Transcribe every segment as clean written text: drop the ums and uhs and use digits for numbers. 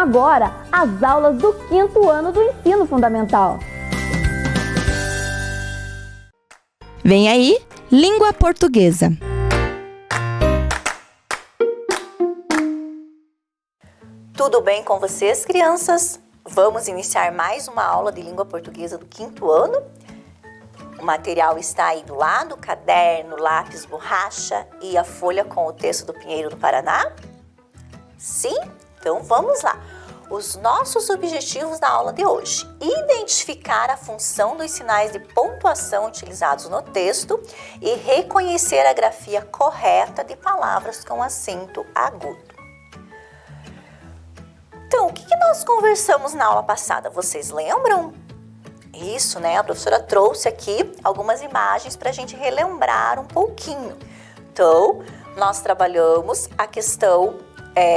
agora as aulas do 5º ano do ensino fundamental. Vem aí, língua portuguesa. Tudo bem com vocês, crianças? Vamos iniciar mais uma aula de língua portuguesa do 5º ano. O material está aí do lado, caderno, lápis, borracha e a folha com o texto do Pinheiro do Paraná? Sim? Então vamos lá. Os nossos objetivos na aula de hoje: identificar a função dos sinais de pontuação utilizados no texto e reconhecer a grafia correta de palavras com acento agudo. Então, o que nós conversamos na aula passada? Vocês lembram? Isso, né? A professora trouxe aqui algumas imagens para a gente relembrar um pouquinho. Então, nós trabalhamos a questão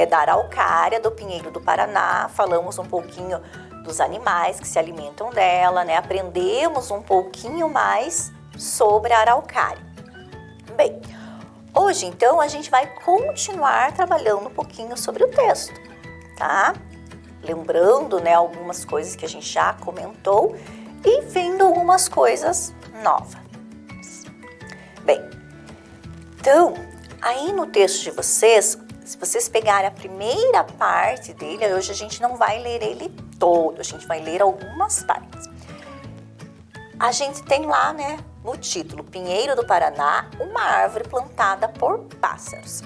da araucária, do Pinheiro do Paraná, falamos um pouquinho dos animais que se alimentam dela, né? Aprendemos um pouquinho mais sobre a araucária. Bem, hoje então a gente vai continuar trabalhando um pouquinho sobre o texto, tá? Lembrando, né, algumas coisas que a gente já comentou e vendo algumas coisas novas. Bem, então, aí no texto de vocês, se vocês pegarem a primeira parte dele, hoje a gente não vai ler ele todo, a gente vai ler algumas partes. A gente tem lá, né, no título, Pinheiro do Paraná, uma árvore plantada por pássaros.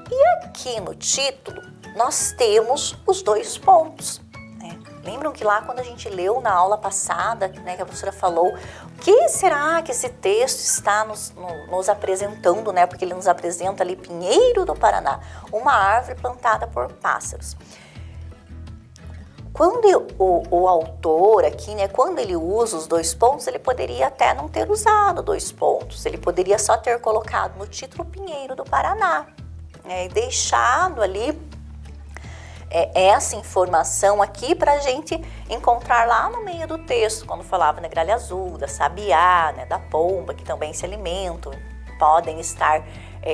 E aqui no título, nós temos os 2 pontos. Lembram que lá quando a gente leu na aula passada, né, que a professora falou, o que será que esse texto está nos apresentando, né? Porque ele nos apresenta ali Pinheiro do Paraná, uma árvore plantada por pássaros. Quando o autor aqui, né, quando ele usa os 2 pontos, ele poderia até não ter usado 2 pontos, ele poderia só ter colocado no título Pinheiro do Paraná, né, e deixado ali essa informação aqui para a gente encontrar lá no meio do texto, quando falava na gralha azul, da sabiá, né, da pomba, que também se alimentam, podem estar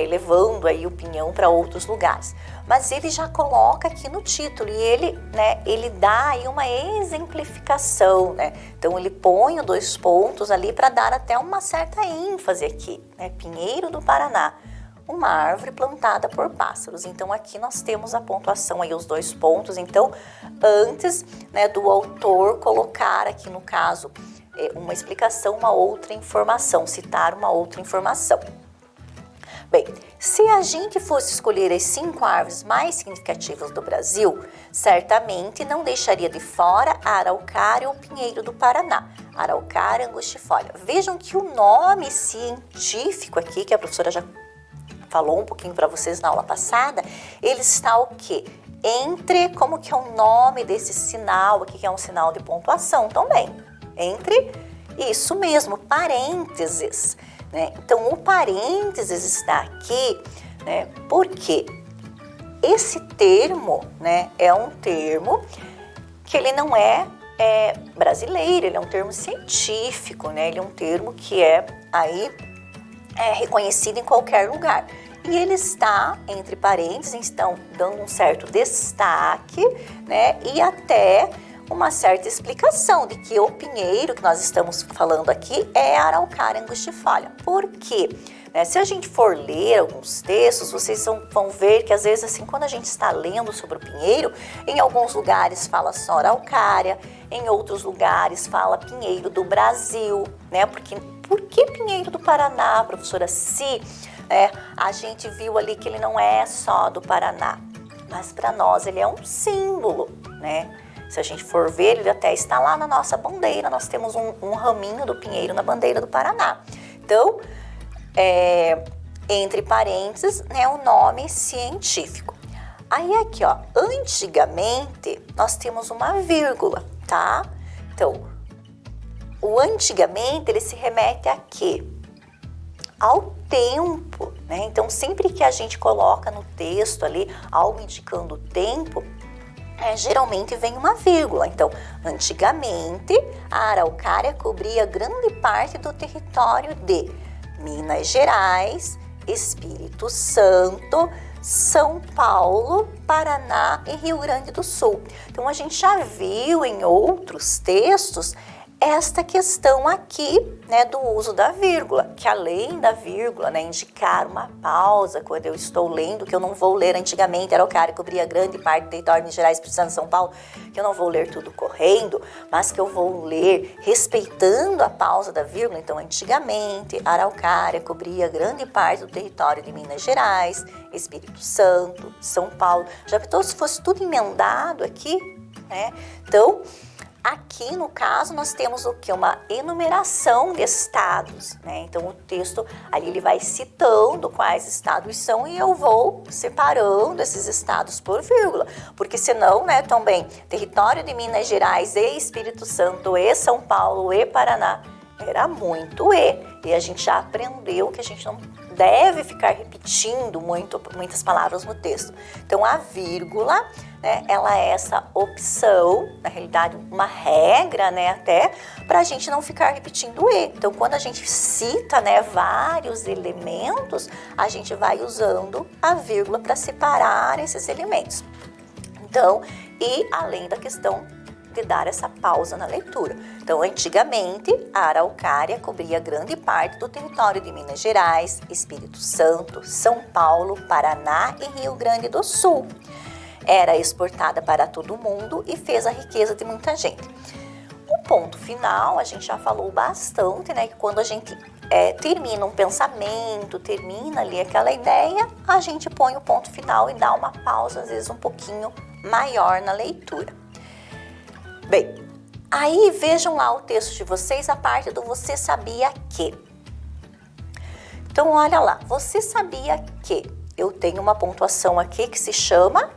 levando aí o pinhão para outros lugares. Mas ele já coloca aqui no título e ele dá aí uma exemplificação, né? Então ele põe os 2 pontos ali para dar até uma certa ênfase aqui, né? Pinheiro do Paraná, uma árvore plantada por pássaros. Então aqui nós temos a pontuação aí, os 2 pontos. Então antes, né, do autor colocar aqui no caso uma explicação, uma outra informação, citar uma outra informação. Bem, se a gente fosse escolher as 5 árvores mais significativas do Brasil, certamente não deixaria de fora a araucária ou pinheiro do Paraná, araucária angustifolia. Vejam que o nome científico aqui, que a professora já falou um pouquinho para vocês na aula passada, ele está o quê? Entre, como que é o nome desse sinal aqui, que é um sinal de pontuação também, entre, isso mesmo, parênteses, né? Então, o parênteses está aqui, né, porque esse termo, né, é um termo que ele não é brasileiro, ele é um termo científico, né? Ele é um termo que é aí reconhecido em qualquer lugar. E ele está entre parênteses, então dando um certo destaque, né? E até uma certa explicação de que o pinheiro que nós estamos falando aqui é a araucária angustifolia. Por quê? Se a gente for ler alguns textos, vocês vão ver que às vezes assim, quando a gente está lendo sobre o pinheiro, em alguns lugares fala só araucária, em outros lugares fala pinheiro do Brasil, né? Por que pinheiro do Paraná, professora? Se a gente viu ali que ele não é só do Paraná, mas para nós ele é um símbolo, né? Se a gente for ver, ele até está lá na nossa bandeira, nós temos um raminho do pinheiro na bandeira do Paraná. Então, entre parênteses, né, o nome científico. Aí aqui, ó, antigamente, nós temos uma vírgula, tá? Então, o antigamente, ele se remete a quê? Ao tempo, né? Então, sempre que a gente coloca no texto ali algo indicando o tempo, geralmente vem uma vírgula. Então, antigamente, a araucária cobria grande parte do território de Minas Gerais, Espírito Santo, São Paulo, Paraná e Rio Grande do Sul. Então, a gente já viu em outros textos esta questão aqui, né, do uso da vírgula, que além da vírgula, né, indicar uma pausa quando eu estou lendo, que eu não vou ler antigamente, Araucária cobria grande parte do território de Minas Gerais, Espírito Santo, São Paulo, que eu não vou ler tudo correndo, mas que eu vou ler respeitando a pausa da vírgula. Então, antigamente, Araucária cobria grande parte do território de Minas Gerais, Espírito Santo, São Paulo. Já pensou se fosse tudo emendado aqui, né? Então, aqui, no caso, nós temos o que? Uma enumeração de estados, né? Então, o texto ali ele vai citando quais estados são e eu vou separando esses estados por vírgula. Porque senão, né, também, território de Minas Gerais e Espírito Santo e São Paulo e Paraná, era muito e a gente já aprendeu que a gente não deve ficar repetindo muitas palavras no texto. Então, a vírgula, né, ela é essa opção, na realidade, uma regra, né, até, para a gente não ficar repetindo o e. Então, quando a gente cita, né, vários elementos, a gente vai usando a vírgula para separar esses elementos. Então, e além da questão de dar essa pausa na leitura. Então, antigamente, a Araucária cobria grande parte do território de Minas Gerais, Espírito Santo, São Paulo, Paraná e Rio Grande do Sul. Era exportada para todo o mundo e fez a riqueza de muita gente. O ponto final, a gente já falou bastante, né? Que quando a gente termina um pensamento, termina ali aquela ideia, a gente põe o ponto final e dá uma pausa, às vezes um pouquinho maior na leitura. Bem, aí vejam lá o texto de vocês, a parte do você sabia que. Então, olha lá, você sabia que eu tenho uma pontuação aqui que se chama,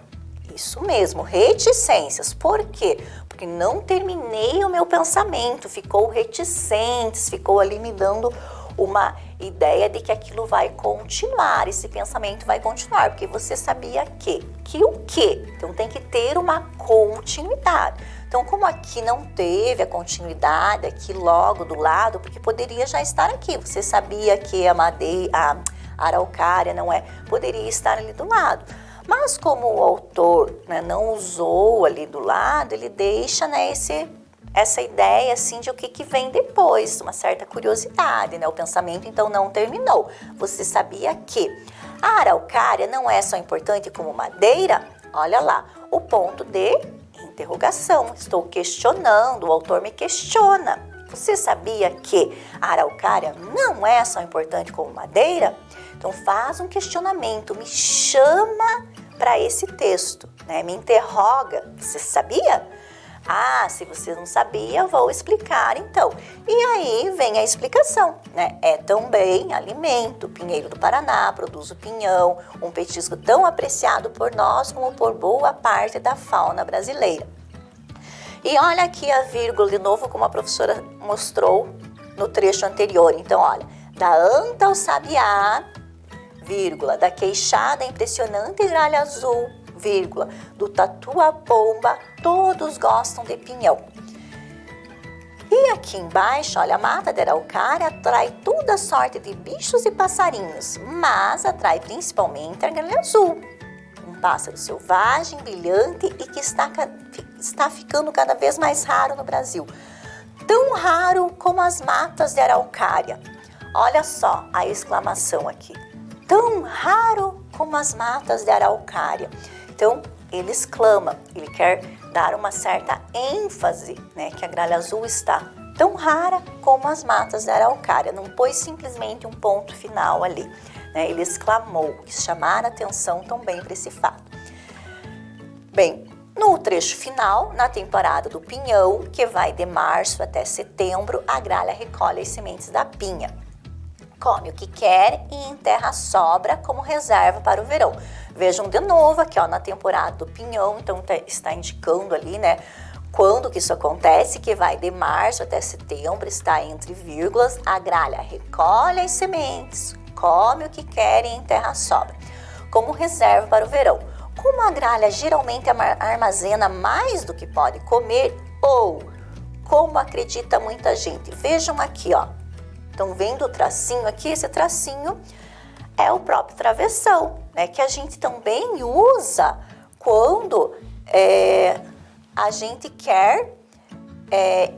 isso mesmo, reticências. Por quê? Porque não terminei o meu pensamento, ficou reticentes, ficou ali me dando uma ideia de que aquilo vai continuar, esse pensamento vai continuar, porque você sabia que o quê? Então tem que ter uma continuidade. Então, como aqui não teve a continuidade, aqui logo do lado, porque poderia já estar aqui, você sabia que a Araucária não é, poderia estar ali do lado. Mas como o autor, né, não usou ali do lado, ele deixa, né, essa ideia assim de o que vem depois, uma certa curiosidade, né? O pensamento então não terminou. Você sabia que a Araucária não é só importante como madeira? Olha lá, o ponto de interrogação. Estou questionando, o autor me questiona. Você sabia que a Araucária não é só importante como madeira? Então faz um questionamento, me chama para esse texto, né? Me interroga. Você sabia? Ah, se você não sabia, eu vou explicar então. E aí vem a explicação, né? É também alimento. O pinheiro do Paraná produz o pinhão, um petisco tão apreciado por nós como por boa parte da fauna brasileira. E olha aqui a vírgula de novo, como a professora mostrou no trecho anterior. Então, olha, da anta ao sabiá, vírgula, da queixada impressionante gralha azul, vírgula, do tatu-a-pomba, todos gostam de pinhão. E aqui embaixo, olha, a mata da Araucária atrai toda sorte de bichos e passarinhos, mas atrai principalmente a gralha azul, um pássaro selvagem, brilhante e que está ficando cada vez mais raro no Brasil. Tão raro como as matas de Araucária. Olha só a exclamação aqui. Tão raro como as matas de Araucária. Então, ele exclama, ele quer dar uma certa ênfase, né, que a gralha azul está tão rara como as matas da Araucária. Não pôs simplesmente um ponto final ali, né? Ele exclamou, quis chamar a atenção também para esse fato. Bem, no trecho final, na temporada do pinhão, que vai de março até setembro, a gralha recolhe as sementes da pinha. Come o que quer e enterra a sobra como reserva para o verão. Vejam de novo aqui, ó, na temporada do pinhão, então está indicando ali, né, quando que isso acontece, que vai de março até setembro, está entre vírgulas, a gralha recolhe as sementes, come o que quer e enterra a sobra, como reserva para o verão. Como a gralha geralmente armazena mais do que pode comer, ou como acredita muita gente, vejam aqui, ó. Estão vendo o tracinho aqui? Esse tracinho é o próprio travessão, né, que a gente também usa quando a gente quer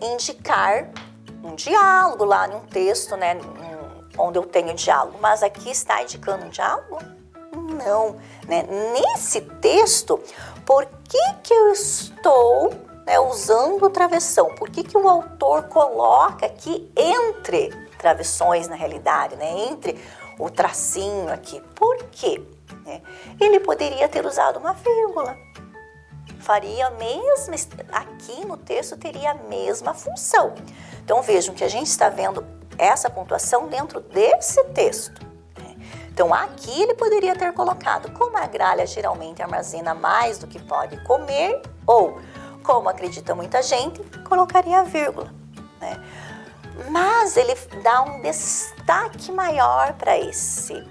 indicar um diálogo lá num texto, né, onde eu tenho diálogo. Mas aqui está indicando um diálogo? Não, né? Nesse texto, por que eu estou, né, usando o travessão? Por que o autor coloca aqui entre travessões, na realidade, né, entre o tracinho aqui? Por quê? Ele poderia ter usado uma vírgula. Faria a mesma, aqui no texto teria a mesma função. Então vejam que a gente está vendo essa pontuação dentro desse texto. Então aqui ele poderia ter colocado: como a gralha geralmente armazena mais do que pode comer, ou como acredita muita gente, colocaria a vírgula, né? Mas ele dá um destaque maior para esse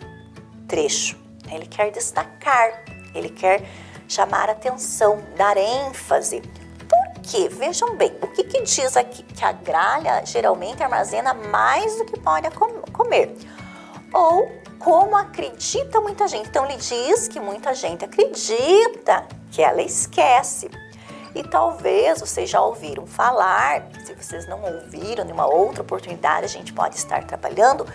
trecho. Ele quer destacar, ele quer chamar atenção, dar ênfase. Por quê? Vejam bem, o que diz aqui? Que a gralha geralmente armazena mais do que pode comer. Ou como acredita muita gente. Então ele diz que muita gente acredita que ela esquece. E talvez vocês já ouviram falar, se vocês não ouviram, em uma outra oportunidade a gente pode estar trabalhando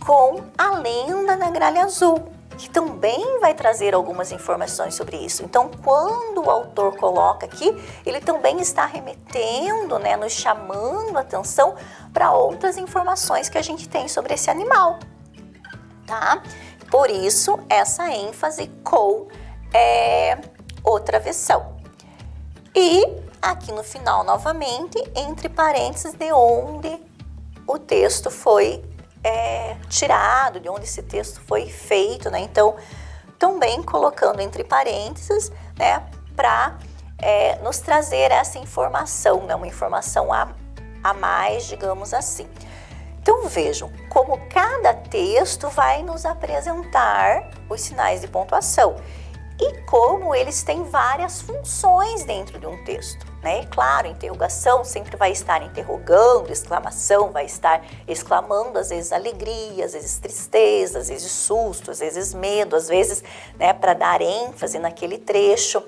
com a lenda da gralha azul, que também vai trazer algumas informações sobre isso. Então, quando o autor coloca aqui, ele também está remetendo, né, nos chamando a atenção para outras informações que a gente tem sobre esse animal, tá? Por isso, essa ênfase com o travessão. E aqui no final, novamente, entre parênteses, de onde o texto foi tirado, de onde esse texto foi feito, né? Então, também colocando entre parênteses, né, para nos trazer essa informação, né, uma informação a mais, digamos assim. Então, vejam como cada texto vai nos apresentar os sinais de pontuação e como eles têm várias funções dentro de um texto, né? E claro, interrogação sempre vai estar interrogando, exclamação vai estar exclamando, às vezes alegria, às vezes tristeza, às vezes susto, às vezes medo, às vezes, né, para dar ênfase naquele trecho.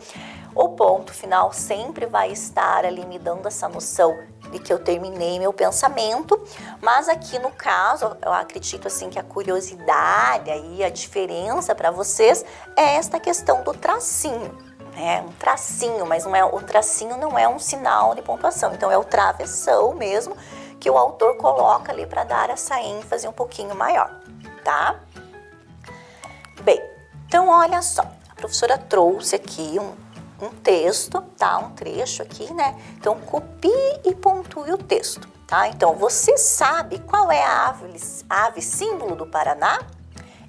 O ponto final sempre vai estar ali me dando essa noção de que eu terminei meu pensamento, mas aqui no caso, eu acredito assim que a curiosidade aí, a diferença para vocês é esta questão do tracinho, né? Um tracinho, mas não é, o tracinho não é um sinal de pontuação, então é o travessão mesmo que o autor coloca ali para dar essa ênfase um pouquinho maior, tá? Bem, então olha só, a professora trouxe aqui um texto, tá? Um trecho aqui, né? Então, copie e pontue o texto, tá? Então, você sabe qual é a ave símbolo do Paraná?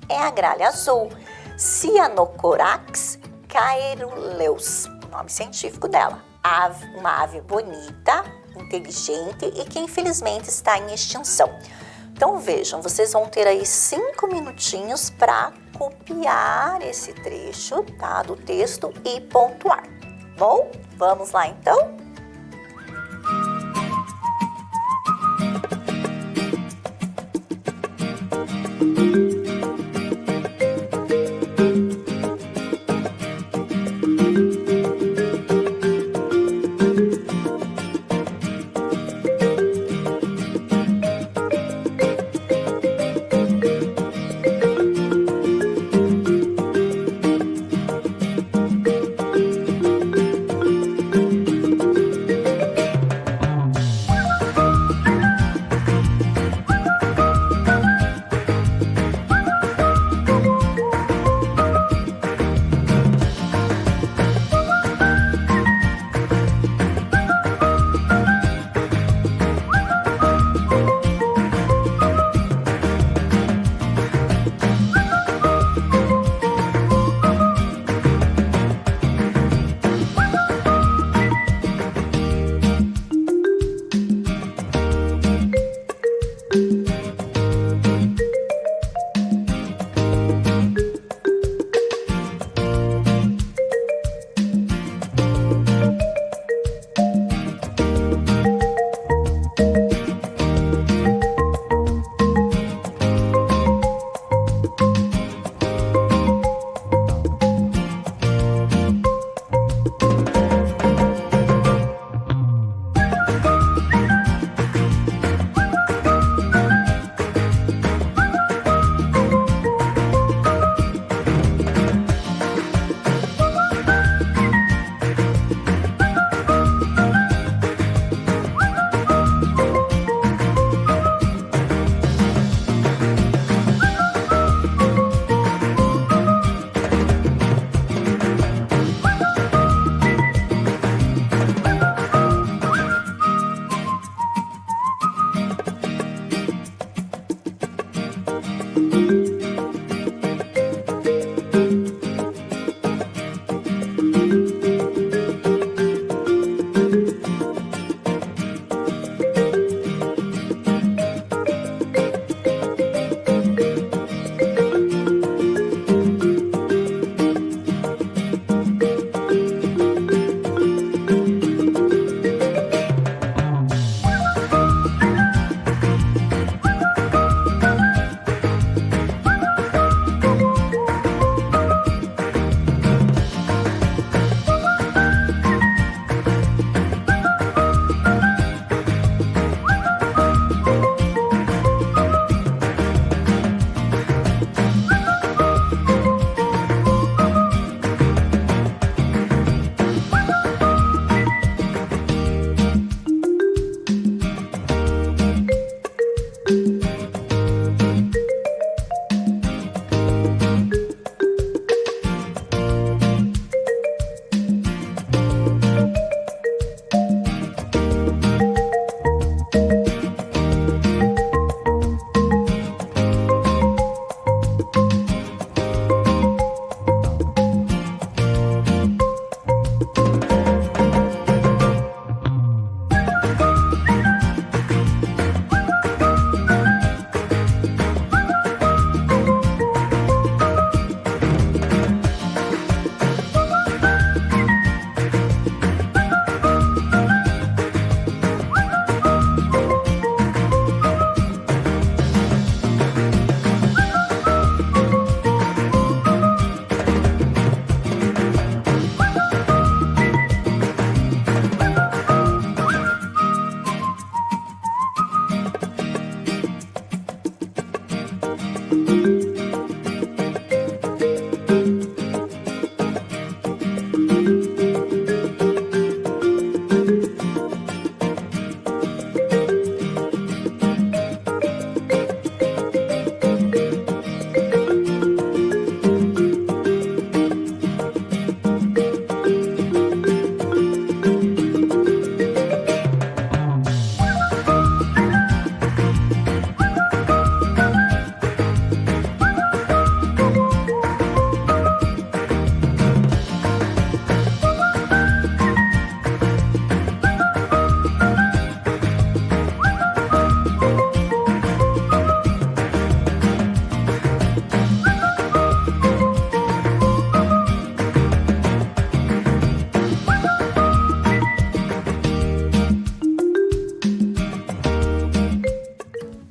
É a gralha azul, Cyanocorax caeruleus, o nome científico dela. Uma ave bonita, inteligente e que infelizmente está em extinção. Então, vejam, vocês vão ter aí 5 minutinhos para copiar esse trecho, tá, do texto e pontuar. Bom, vamos lá então?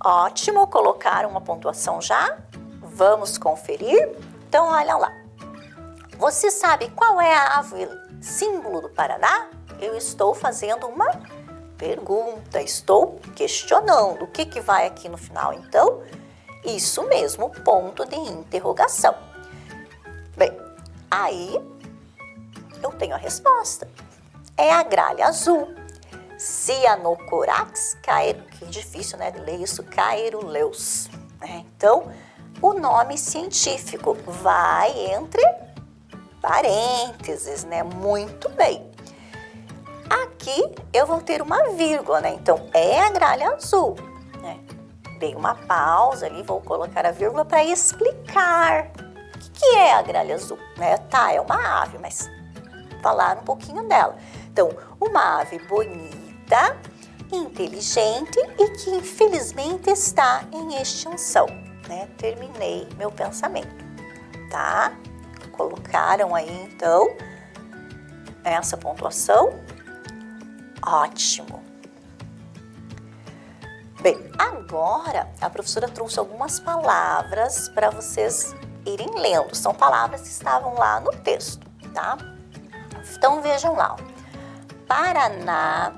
Ótimo, colocaram uma pontuação já? Vamos conferir? Então, olha lá. Você sabe qual é a ave símbolo do Paraná? Eu estou fazendo uma pergunta, estou questionando. O que vai aqui no final, então? Isso mesmo, ponto de interrogação. Bem, aí eu tenho a resposta. É a gralha azul. Cyanocorax que difícil, né, de ler isso, caeruleus. Então, o nome científico vai entre parênteses, né? Muito bem. Aqui eu vou ter uma vírgula, né? Então, é a gralha azul, né? Dei uma pausa ali, vou colocar a vírgula para explicar o que é a gralha azul, né? Tá, é uma ave, mas falar um pouquinho dela. Então, uma ave bonita, inteligente e que infelizmente está em extinção, né? Terminei meu pensamento, tá? Colocaram aí, então, essa pontuação. Ótimo. Bem, agora a professora trouxe algumas palavras para vocês irem lendo. São palavras que estavam lá no texto, tá? Então, vejam lá. Paraná,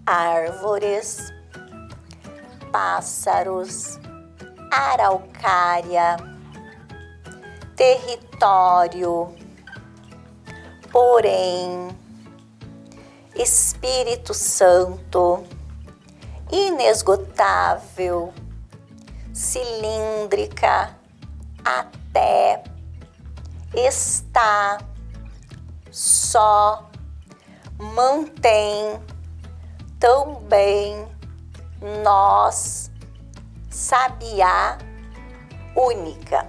árvores, pássaros, araucária, território, porém, Espírito Santo, inesgotável, cilíndrica, até, está, só, mantém, também, nós, sabiá, única.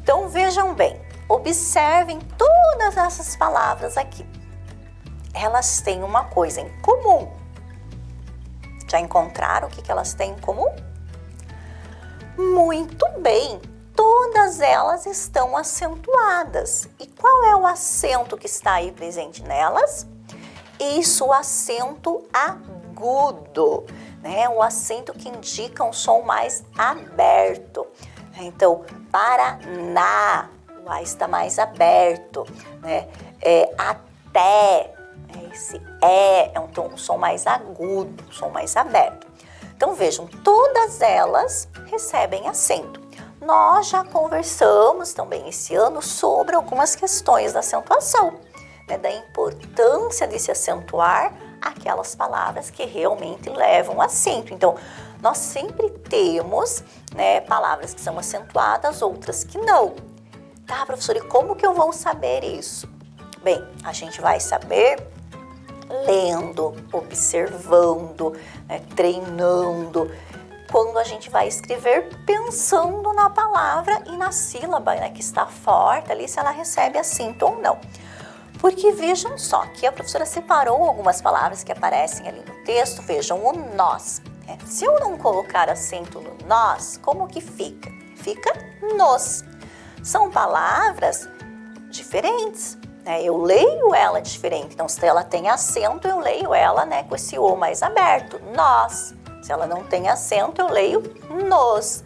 Então, vejam bem, observem todas essas palavras aqui. Elas têm uma coisa em comum. Já encontraram o que elas têm em comum? Muito bem, todas elas estão acentuadas. E qual é o acento que está aí presente nelas? Isso, o acento agudo, né? O acento que indica um som mais aberto. Então, Paraná, o A está mais aberto, né? Até, esse é um som mais agudo, um som mais aberto. Então, vejam, todas elas recebem acento. Nós já conversamos também esse ano sobre algumas questões da acentuação, né? Da importância de se acentuar aquelas palavras que realmente levam acento. Então, nós sempre temos, né, palavras que são acentuadas, outras que não. Tá, professora, e como que eu vou saber isso? Bem, a gente vai saber lendo, observando, né, treinando, quando a gente vai escrever pensando na palavra e na sílaba, né, que está forte ali, se ela recebe acento ou não. Porque vejam só, que a professora separou algumas palavras que aparecem ali no texto, vejam o nós. Se eu não colocar acento no nós, como que fica? Fica nos. São palavras diferentes, né? Eu leio ela diferente. Então, se ela tem acento, eu leio ela, né, com esse O mais aberto, nós. Se ela não tem acento, eu leio nos.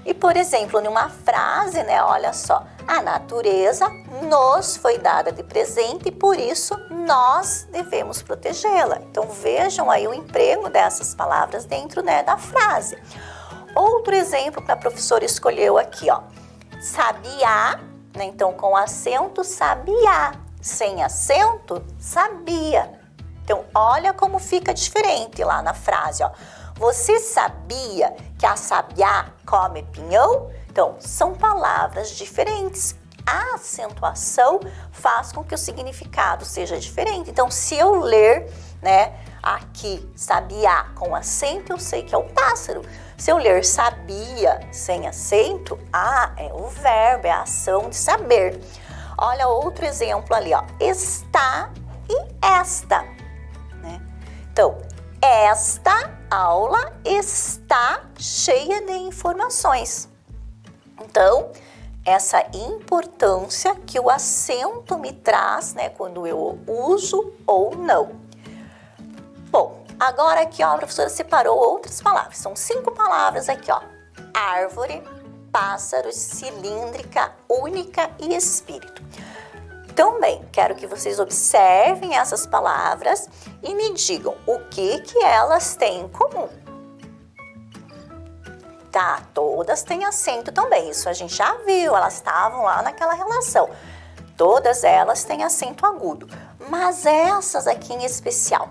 E, por exemplo, numa frase, né, olha só, a natureza nos foi dada de presente e por isso nós devemos protegê-la. Então, vejam aí o emprego dessas palavras dentro, né, da frase. Outro exemplo que a professora escolheu aqui, ó, sabiá, né, então com acento, sabiá, sem acento, sabia. Então, olha como fica diferente lá na frase, ó. Você sabia que a sabiá come pinhão? Então, são palavras diferentes. A acentuação faz com que o significado seja diferente. Então, se eu ler, né, aqui, sabiá com acento, eu sei que é o pássaro. Se eu ler sabia sem acento, é o verbo, é a ação de saber. Olha outro exemplo ali, ó, está e esta, né? Então, esta aula está cheia de informações. Então, essa importância que o acento me traz, né, quando eu uso ou não. Bom, Agora aqui, ó, a professora separou outras palavras. São 5 palavras aqui, ó. Árvore, pássaro, cilíndrica, única e espírito. Então, bem, quero que vocês observem essas palavras e me digam o que elas têm em comum. Tá, todas têm acento também, isso a gente já viu, elas estavam lá naquela relação. Todas elas têm acento agudo, mas essas aqui em especial,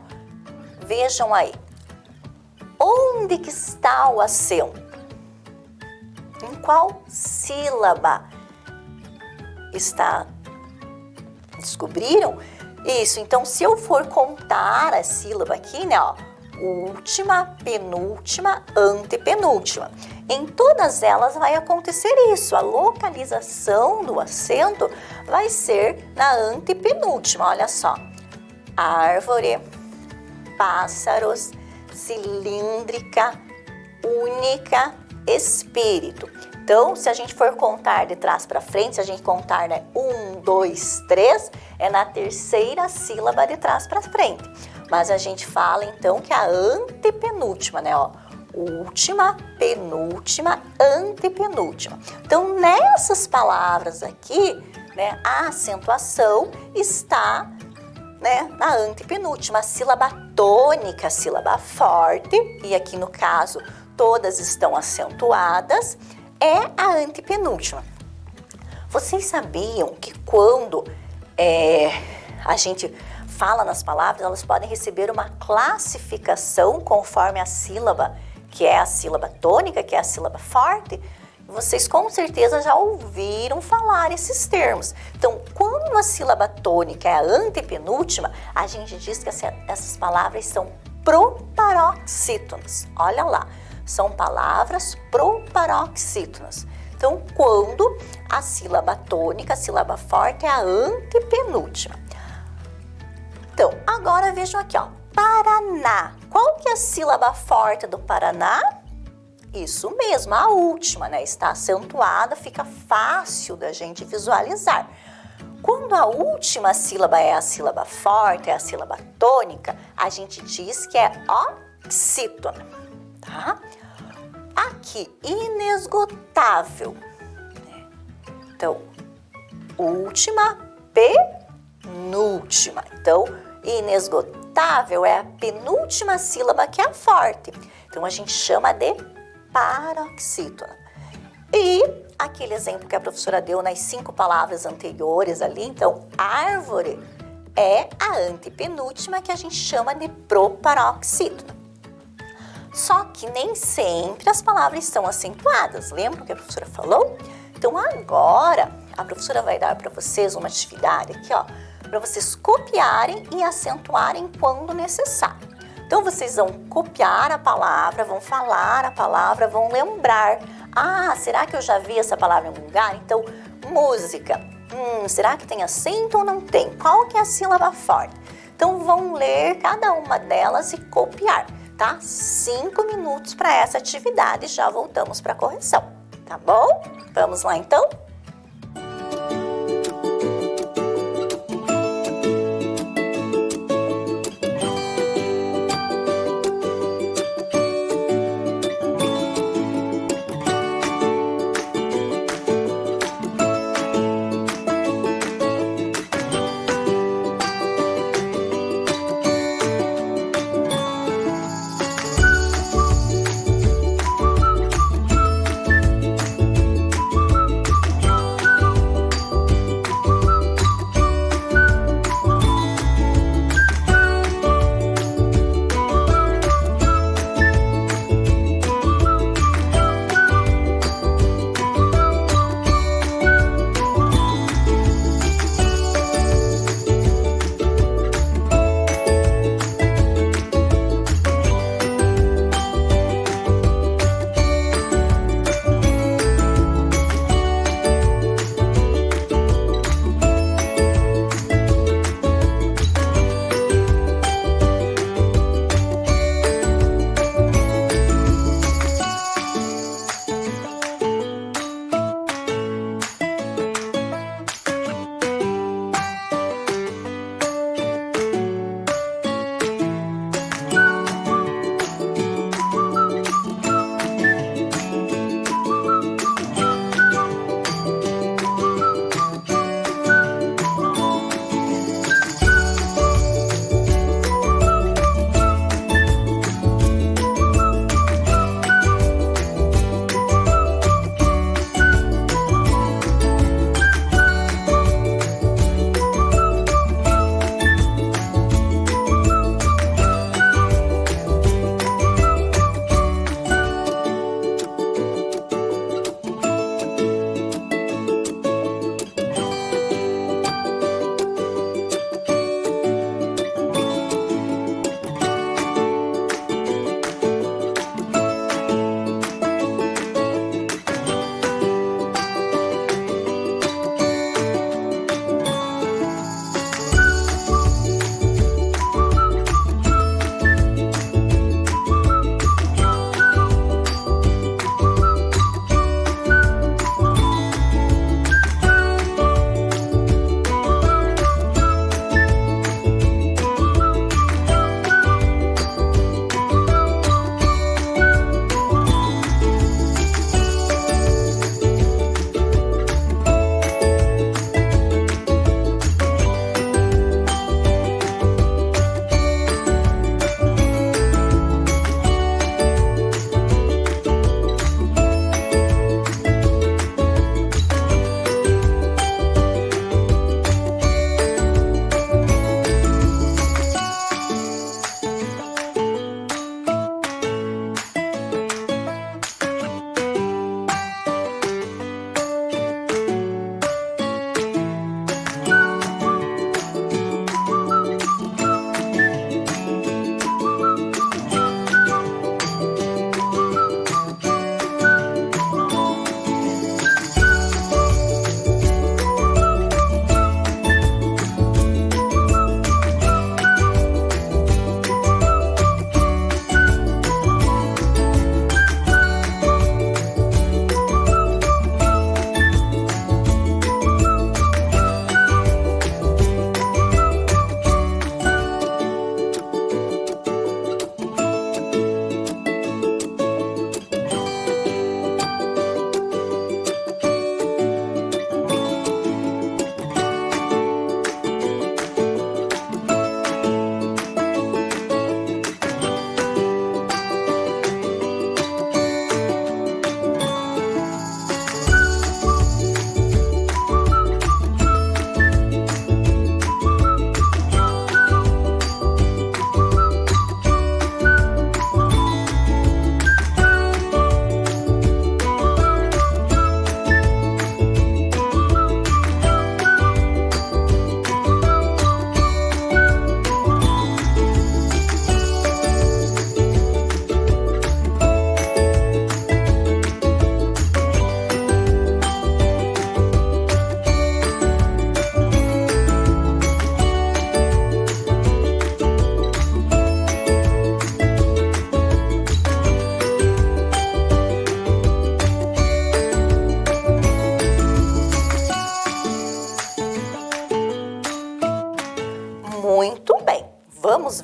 vejam aí, onde que está o acento? Em qual sílaba está? Descobriram? Isso, então se eu for contar a sílaba aqui, né, ó, última, penúltima, antepenúltima. Em todas elas vai acontecer isso, a localização do acento vai ser na antepenúltima, olha só. Árvore, pássaros, cilíndrica, única, espírito. Então, se a gente for contar de trás para frente, se a gente contar, né, 1, 2, 3, é na terceira sílaba de trás para frente. Mas a gente fala, então, que a antepenúltima, né, ó, última, penúltima, antepenúltima. Então, nessas palavras aqui, né, a acentuação está, né, na antepenúltima. A sílaba tônica, a sílaba forte, e aqui no caso todas estão acentuadas, é a antepenúltima. Vocês sabiam que quando a gente fala nas palavras, elas podem receber uma classificação conforme a sílaba, que é a sílaba tônica, que é a sílaba forte? Vocês com certeza já ouviram falar esses termos. Então, quando a sílaba tônica é a antepenúltima, a gente diz que essas palavras são proparoxítonas. Olha lá. São palavras proparoxítonas. Então, quando a sílaba tônica, a sílaba forte é a antepenúltima. Então, agora vejam aqui, ó, Paraná. Qual que é a sílaba forte do Paraná? Isso mesmo, a última, né? Está acentuada, fica fácil da gente visualizar. Quando a última sílaba é a sílaba forte, é a sílaba tônica, a gente diz que é oxítona, tá? Aqui, inesgotável. Então, última, penúltima. Então, inesgotável é a penúltima sílaba que é a forte. Então, a gente chama de paroxítona. E aquele exemplo que a professora deu nas 5 palavras anteriores ali, então, árvore é a antepenúltima que a gente chama de proparoxítona. Só que nem sempre as palavras estão acentuadas. Lembra o que a professora falou? Então agora a professora vai dar para vocês uma atividade aqui, ó, para vocês copiarem e acentuarem quando necessário. Então vocês vão copiar a palavra, vão falar a palavra, vão lembrar. Ah, será que eu já vi essa palavra em algum lugar? Então, música. Será que tem acento ou não tem? Qual que é a sílaba forte? Então vão ler cada uma delas e copiar. Tá? 5 minutos para essa atividade, já voltamos para a correção, tá bom? Vamos lá então?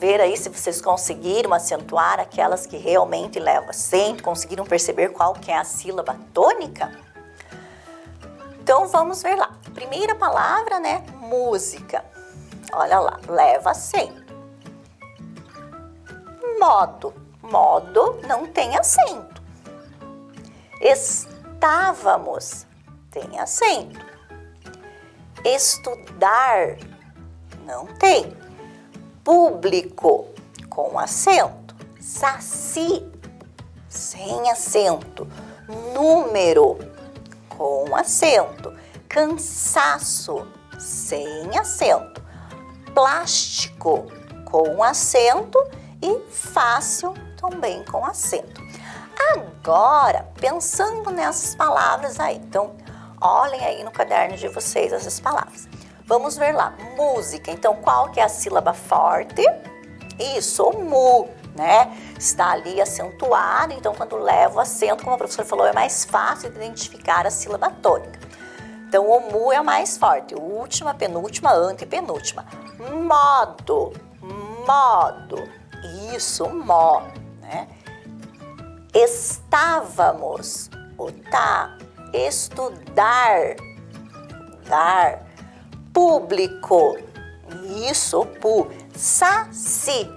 ver aí se vocês conseguiram acentuar aquelas que realmente levam acento, conseguiram perceber qual que é a sílaba tônica? Então, vamos ver lá. Primeira palavra, né? Música. Olha lá, leva acento. Modo. Modo não tem acento. Estávamos. Tem acento. Estudar. Não tem. Público. Com acento. Saci. Sem acento. Número. Com acento. Cansaço. Sem acento. Plástico. Com acento. E fácil também com acento. Agora, pensando nessas palavras aí, então, olhem aí no caderno de vocês essas palavras. Vamos ver lá, música. Então, qual que é a sílaba forte? Isso, o mu, né? Está ali acentuado, então quando leva o acento, como a professora falou, é mais fácil de identificar a sílaba tônica. Então, o mu é a mais forte, última, penúltima, antepenúltima. Modo, modo. Isso, mó, né? Estávamos, o tá. Estudar, dar. Público, isso, o pu. Saci,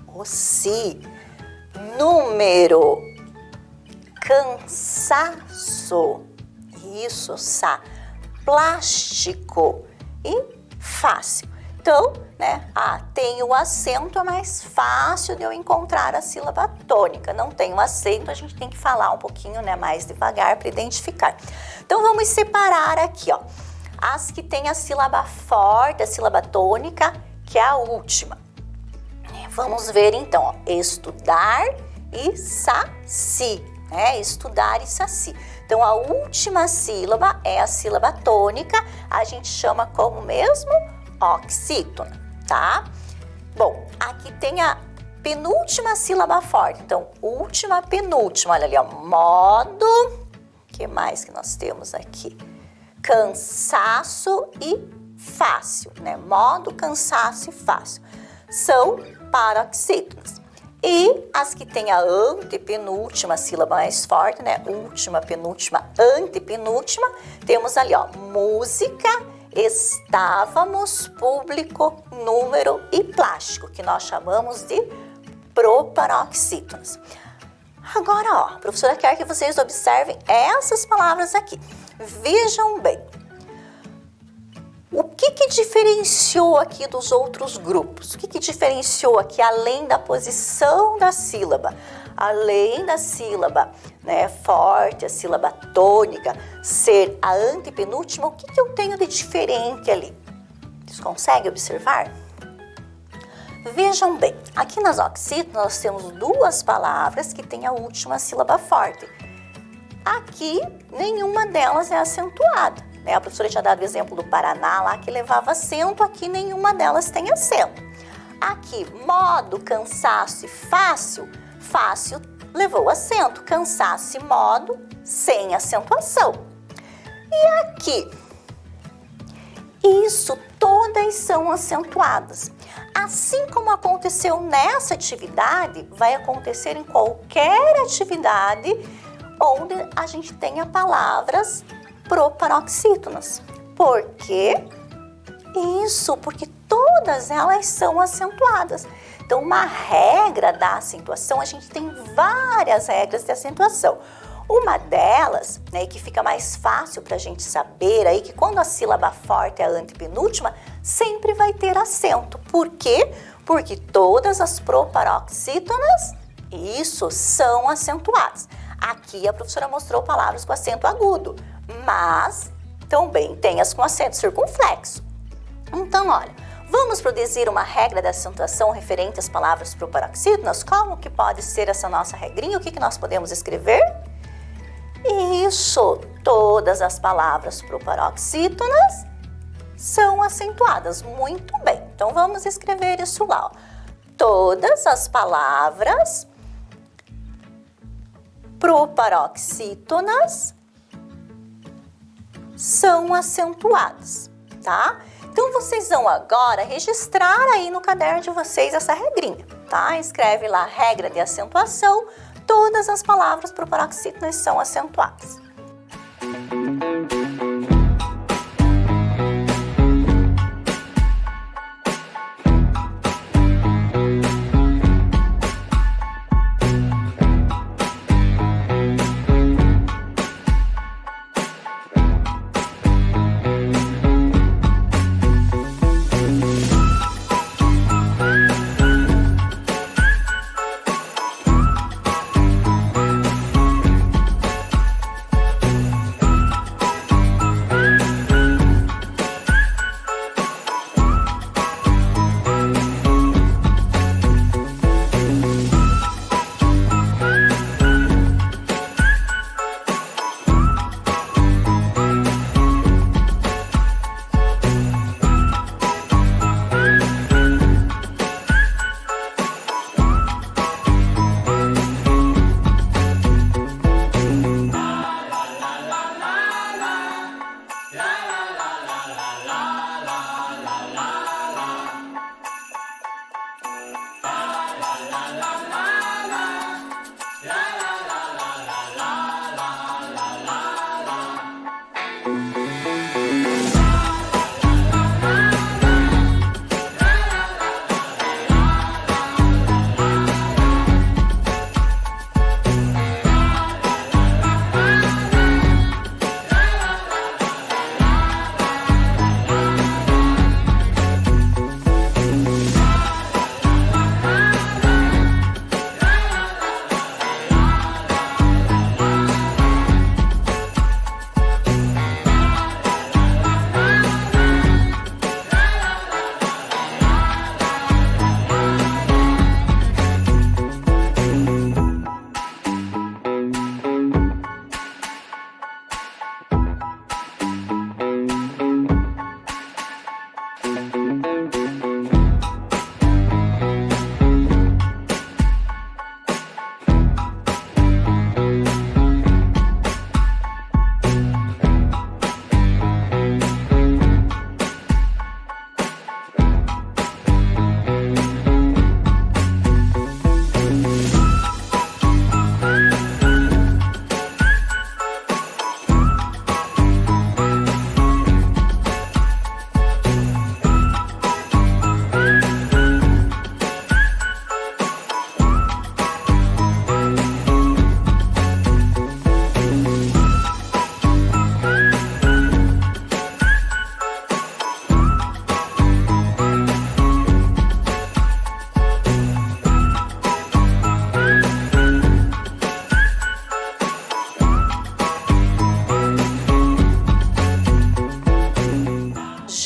o si. Número, cansaço, isso, sa. Plástico e fácil. Então, né, tem o acento, é mais fácil de eu encontrar a sílaba tônica. Não tem o acento, a gente tem que falar um pouquinho, né, mais devagar para identificar. Então, vamos separar aqui, ó, as que tem a sílaba forte, a sílaba tônica, que é a última. Vamos ver, então, ó, estudar e saci, né, estudar e saci. Então, a última sílaba é a sílaba tônica, a gente chama como mesmo? Oxítona, tá? Bom, aqui tem a penúltima sílaba forte. Então, última, penúltima. Olha ali, ó. Modo. O que mais que nós temos aqui? Cansaço e fácil, né? Modo, cansaço e fácil. São paroxítonas. E as que tem a antepenúltima sílaba mais forte, né? Última, penúltima, antepenúltima. Temos ali, ó. Música. Estávamos, público, número e plástico, que nós chamamos de proparoxítonas. Agora, ó, a professora quer que vocês observem essas palavras aqui. Vejam bem. O que diferenciou aqui dos outros grupos? O que diferenciou aqui, além da posição da sílaba? Além da sílaba, né, forte, a sílaba tônica, ser a antepenúltima, o que eu tenho de diferente ali? Vocês conseguem observar? Vejam bem, aqui nas oxítonas nós temos duas palavras que têm a última sílaba forte. Aqui, nenhuma delas é acentuada, né? A professora tinha dado o exemplo do Paraná lá, que levava acento, aqui nenhuma delas tem acento. Aqui, modo, cansaço e fácil, fácil levou acento, cansaço e modo sem acentuação. E aqui, isso, todas são acentuadas. Assim como aconteceu nessa atividade, vai acontecer em qualquer atividade onde a gente tenha palavras proparoxítonas. Por quê? Isso, porque todas elas são acentuadas. Então, uma regra da acentuação, a gente tem várias regras de acentuação. Uma delas, né, que fica mais fácil para a gente saber aí, que quando a sílaba forte é a antepenúltima, sempre vai ter acento. Por quê? Porque todas as proparoxítonas, isso, são acentuadas. Aqui a professora mostrou palavras com acento agudo, mas também tem as com acento circunflexo. Então, olha, vamos produzir uma regra da acentuação referente às palavras proparoxítonas? Como que pode ser essa nossa regrinha? O que nós podemos escrever? Isso, todas as palavras proparoxítonas são acentuadas. Muito bem, então vamos escrever isso lá. Ó. Todas as palavras proparoxítonas são acentuadas, tá? Então, vocês vão agora registrar aí no caderno de vocês essa regrinha, tá? Escreve lá regra de acentuação, todas as palavras para o paroxítono são acentuadas.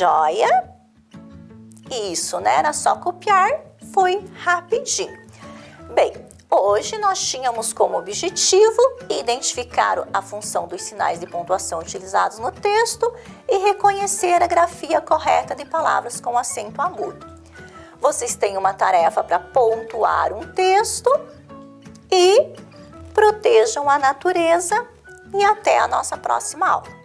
Joia? Isso, né? Era só copiar, foi rapidinho. Bem, hoje nós tínhamos como objetivo identificar a função dos sinais de pontuação utilizados no texto e reconhecer a grafia correta de palavras com acento agudo. Vocês têm uma tarefa para pontuar um texto e protejam a natureza e até a nossa próxima aula.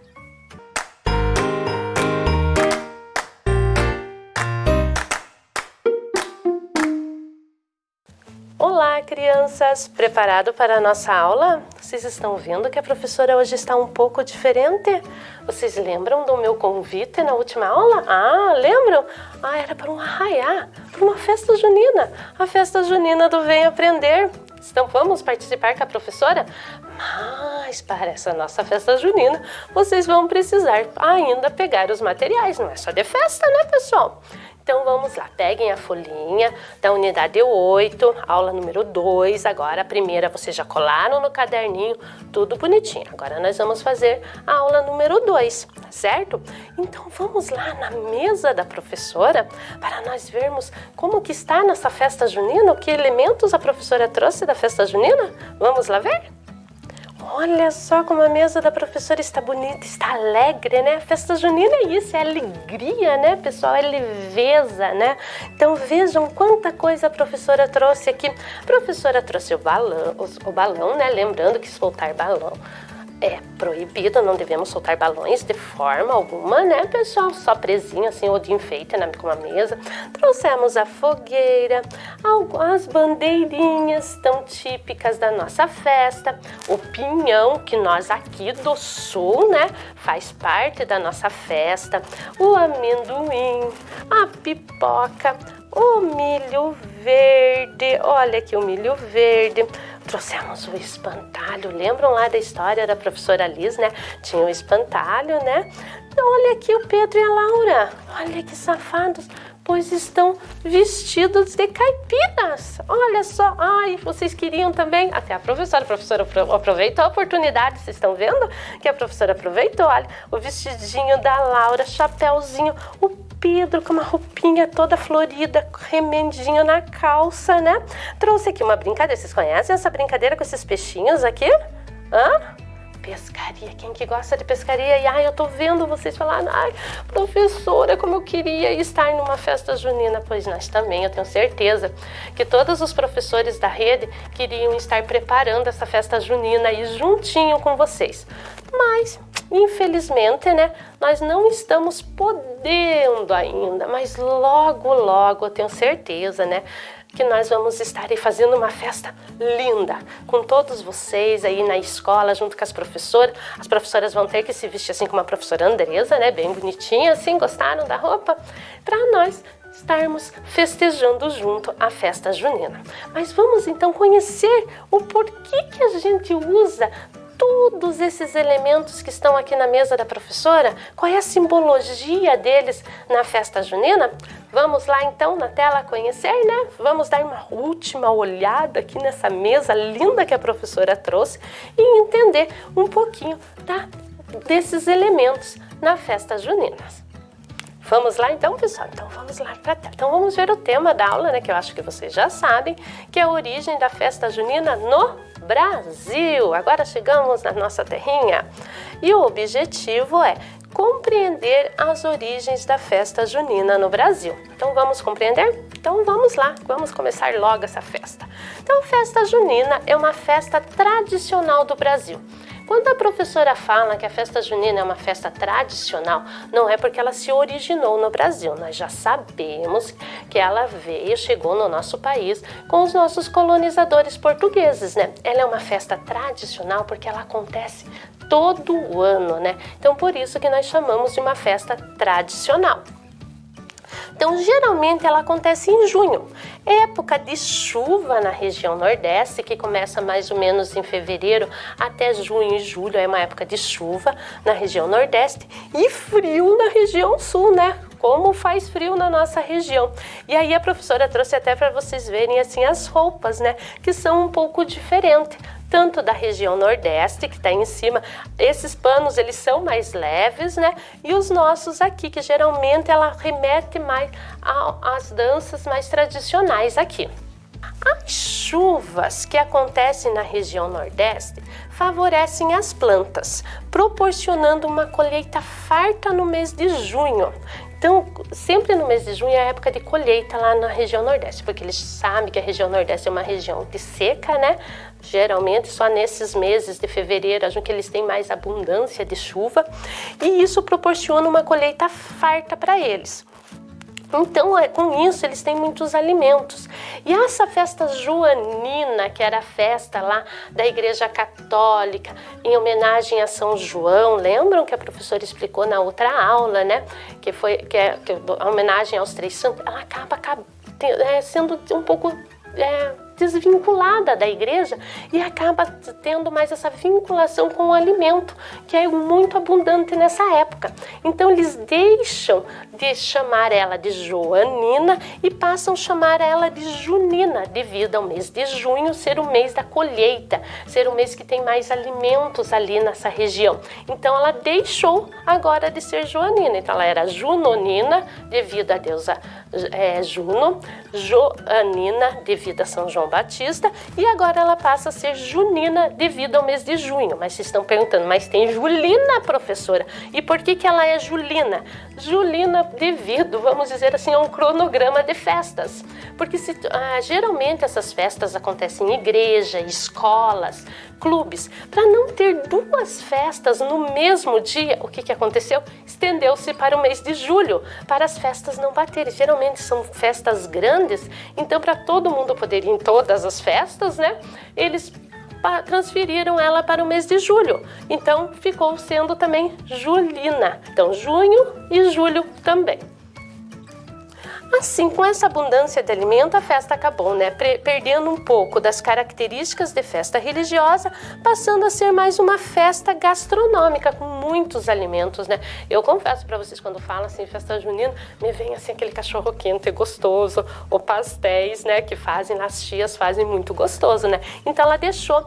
Olá, crianças! Preparado para a nossa aula? Vocês estão vendo que a professora hoje está um pouco diferente? Vocês lembram do meu convite na última aula? Ah, lembram? Ah, era para um arraiá, para uma festa junina. A festa junina do Vem Aprender. Então vamos participar com a professora? Mas para essa nossa festa junina, vocês vão precisar ainda pegar os materiais. Não é só de festa, né, pessoal? Então vamos lá, peguem a folhinha da unidade 8, aula número 2. Agora a primeira vocês já colaram no caderninho, tudo bonitinho. Agora nós vamos fazer a aula número 2, tá certo? Então vamos lá na mesa da professora para nós vermos como que está nessa festa junina, que elementos a professora trouxe da festa junina. Vamos lá ver? Olha só como a mesa da professora está bonita, está alegre, né? Festa junina é isso, é alegria, né, pessoal? É leveza, né? Então vejam quanta coisa a professora trouxe aqui. A professora trouxe o balão, né? Lembrando que soltar balão É proibido, não devemos soltar balões de forma alguma, né, pessoal? Só presinho assim ou de enfeite, né, com uma mesa. Trouxemos a fogueira, as bandeirinhas tão típicas da nossa festa, o pinhão, que nós aqui do sul, né, faz parte da nossa festa, o amendoim, a pipoca, o milho verde, olha aqui o milho verde. Trouxemos o espantalho, lembram lá da história da professora Liz, né? Tinha o espantalho, né? Olha aqui o Pedro e a Laura, olha que safados, pois estão vestidos de caipiras. Olha só, ai, vocês queriam também? Até a professora aproveitou a oportunidade, vocês estão vendo que a professora aproveitou, olha, o vestidinho da Laura, chapéuzinho, o Pedro com uma roupinha toda florida, remendinho na calça, né? Trouxe aqui uma brincadeira, vocês conhecem essa brincadeira com esses peixinhos aqui? Hã? Pescaria, quem que gosta de pescaria? E ai, eu tô vendo vocês falando, ai, professora, como eu queria estar numa festa junina. Pois nós também, eu tenho certeza que todos os professores da rede queriam estar preparando essa festa junina aí juntinho com vocês. Mas, infelizmente, né, nós não estamos podendo ainda, mas logo, logo, eu tenho certeza, né, que nós vamos estar aí fazendo uma festa linda com todos vocês aí na escola, junto com as professoras. As professoras vão ter que se vestir assim como a professora Andresa, né, bem bonitinha, assim, gostaram da roupa? Para nós estarmos festejando junto a festa junina. Mas vamos então conhecer o porquê que a gente usa todos esses elementos que estão aqui na mesa da professora, qual é a simbologia deles na festa junina? Vamos lá então na tela conhecer, né? Vamos dar uma última olhada aqui nessa mesa linda que a professora trouxe e entender um pouquinho, tá, desses elementos na festa junina. Vamos lá então, pessoal? Então vamos lá para a tela. Então vamos ver o tema da aula, né, que eu acho que vocês já sabem, que é a origem da festa junina no Brasil. Agora chegamos na nossa terrinha. E o objetivo é compreender as origens da festa junina no Brasil. Então vamos compreender? Então vamos lá, vamos começar logo essa festa. Então, festa junina é uma festa tradicional do Brasil. Quando a professora fala que a festa junina é uma festa tradicional, não é porque ela se originou no Brasil. Nós já sabemos que ela chegou no nosso país com os nossos colonizadores portugueses, né? Ela é uma festa tradicional porque ela acontece todo o ano, né? Então, por isso que nós chamamos de uma festa tradicional. Então, geralmente ela acontece em junho, época de chuva na região Nordeste, que começa mais ou menos em fevereiro até junho e julho, é uma época de chuva na região Nordeste, e frio na região Sul, né? Como faz frio na nossa região. E aí a professora trouxe até para vocês verem assim as roupas, né? Que são um pouco diferentes. Tanto da região Nordeste, que está em cima, esses panos eles são mais leves, né? E os nossos aqui, que geralmente ela remete mais às danças mais tradicionais aqui. As chuvas que acontecem na região Nordeste favorecem as plantas, proporcionando uma colheita farta no mês de junho. Então, sempre no mês de junho é a época de colheita lá na região Nordeste, porque eles sabem que a região Nordeste é uma região de seca, né? Geralmente só nesses meses de fevereiro a junho que eles têm mais abundância de chuva, e isso proporciona uma colheita farta para eles. Então, com isso, eles têm muitos alimentos. E essa festa joanina, que era a festa lá da Igreja Católica, em homenagem a São João, lembram que a professora explicou na outra aula, né? Que é a homenagem aos três santos, ela acaba sendo um pouco desvinculada da igreja e acaba tendo mais essa vinculação com o alimento, que é muito abundante nessa época. Então eles deixam de chamar ela de joanina e passam a chamar ela de junina, devido ao mês de junho ser o mês da colheita, ser o mês que tem mais alimentos ali nessa região. Então ela deixou agora de ser joanina, então ela era junonina devido à deusa Juno, joanina devido a São João João Batista e agora ela passa a ser junina devido ao mês de junho. Mas vocês estão perguntando, mas tem julina, professora? E por que ela é julina? Julina devido, vamos dizer assim, a um cronograma de festas. Porque geralmente essas festas acontecem em igreja, escolas, clubes. Para não ter duas festas no mesmo dia, o que aconteceu? Estendeu-se para o mês de julho, para as festas não baterem. Geralmente são festas grandes, então para todo mundo poder ir em todas as festas, né? Eles transferiram ela para o mês de julho. Então ficou sendo também julina. Então junho e julho também. Assim, com essa abundância de alimento, a festa acabou, né? Perdendo um pouco das características de festa religiosa, passando a ser mais uma festa gastronômica, com muitos alimentos, né? Eu confesso para vocês, quando falo assim, festa junina, me vem assim aquele cachorro quente gostoso, ou pastéis, né? Que fazem, as tias fazem muito gostoso, né? Então ela deixou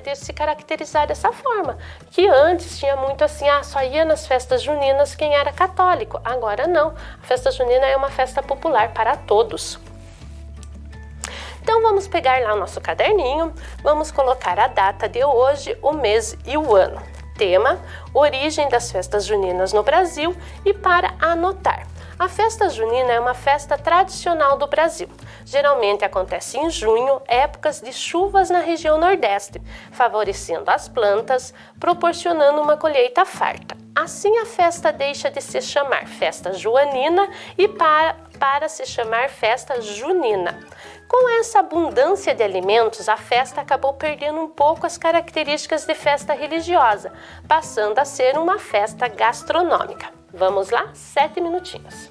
de se caracterizar dessa forma, que antes tinha muito assim, só ia nas festas juninas quem era católico. Agora não, a festa junina é uma festa popular para todos. Então vamos pegar lá o nosso caderninho, vamos colocar a data de hoje, o mês e o ano. Tema: origem das festas juninas no Brasil, e para anotar. A festa junina é uma festa tradicional do Brasil. Geralmente acontece em junho, épocas de chuvas na região Nordeste, favorecendo as plantas, proporcionando uma colheita farta. Assim, a festa deixa de se chamar festa joanina e para se chamar festa junina. Com essa abundância de alimentos, a festa acabou perdendo um pouco as características de festa religiosa, passando a ser uma festa gastronômica. Vamos lá? 7 minutinhos.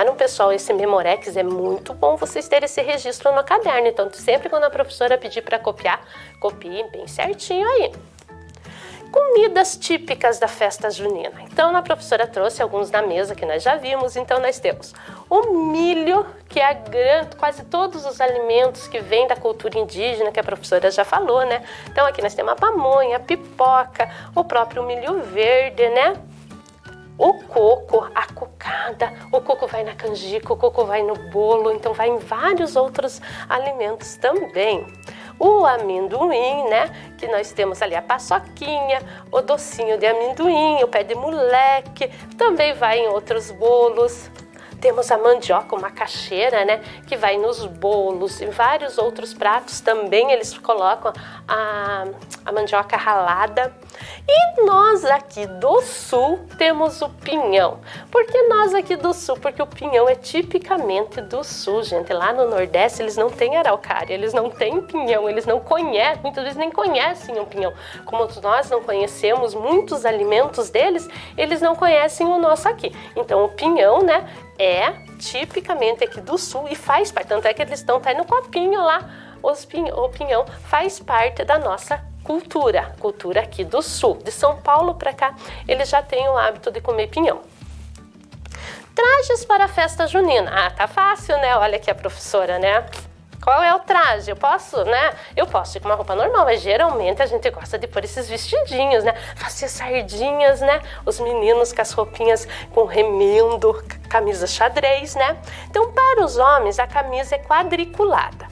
anotaram, pessoal, esse Memorex é muito bom vocês terem esse registro no caderno. Então, sempre quando a professora pedir para copiar, copiem bem certinho aí. Comidas típicas da festa junina. Então, a professora trouxe alguns na mesa que nós já vimos. Então, nós temos o milho, que é quase todos os alimentos que vêm da cultura indígena, que a professora já falou, né? Então, aqui nós temos a pamonha, a pipoca, o próprio milho verde, né? O coco, a cocada, o coco vai na canjica, o coco vai no bolo, então vai em vários outros alimentos também. O amendoim, né, que nós temos ali a paçoquinha, o docinho de amendoim, o pé de moleque, também vai em outros bolos. Temos a mandioca, uma macaxeira, né, que vai nos bolos, em vários outros pratos também eles colocam a mandioca ralada. E nós aqui do sul temos o pinhão. Por que nós aqui do sul? Porque o pinhão é tipicamente do sul, gente. Lá no Nordeste eles não têm araucária, eles não têm pinhão, eles não conhecem, muitas vezes nem conhecem o pinhão. Como nós não conhecemos muitos alimentos deles, eles não conhecem o nosso aqui. Então o pinhão, né, é tipicamente aqui do sul e faz parte, tanto é que eles estão até no copinho lá, o pinhão faz parte da nossa cultura aqui do sul. De São Paulo para cá, eles já têm o hábito de comer pinhão. Trajes para a festa junina. Ah, tá fácil, né? Olha aqui a professora, né? Qual é o traje? Eu posso, né? Eu posso ir com uma roupa normal, mas geralmente a gente gosta de pôr esses vestidinhos, né? Fazer sardinhas, né? Os meninos com as roupinhas com remendo, camisa xadrez, né? Então, para os homens, a camisa é quadriculada.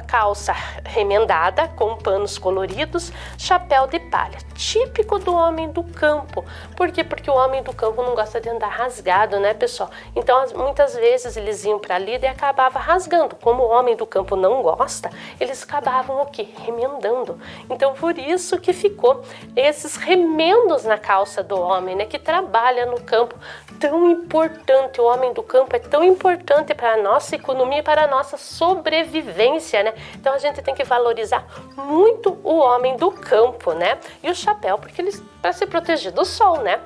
Calça remendada com panos coloridos, chapéu de palha, típico do homem do campo. Por quê? Porque o homem do campo não gosta de andar rasgado, né, pessoal? Então, muitas vezes eles iam para ali e acabava rasgando. Como o homem do campo não gosta, eles acabavam o quê? Remendando. Então, por isso que ficou esses remendos na calça do homem, né, que trabalha no campo. Tão importante, o homem do campo é tão importante para a nossa economia e para a nossa sobrevivência, né? Então a gente tem que valorizar muito o homem do campo, né? E o chapéu, porque eles para se proteger do sol, né?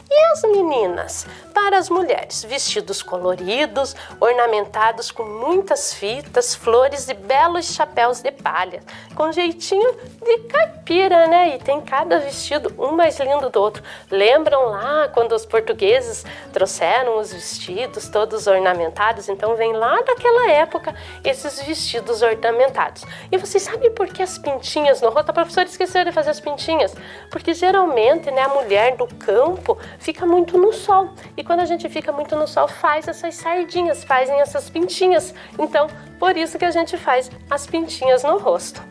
E as meninas? Para as mulheres, vestidos coloridos, ornamentados com muitas fitas, flores e belos chapéus de palha, com jeitinho de caipira, né? E tem cada vestido um mais lindo do outro. Lembram lá quando os portugueses trouxeram os vestidos todos ornamentados? Então vem lá daquela época esses vestidos ornamentados. E vocês sabem por que as pintinhas no rosto? A professora esqueceu de fazer as pintinhas. Porque geralmente, né, a mulher do campo fica muito no sol. E quando a gente fica muito no sol, faz essas sardinhas, fazem essas pintinhas. Então, por isso que a gente faz as pintinhas no rosto.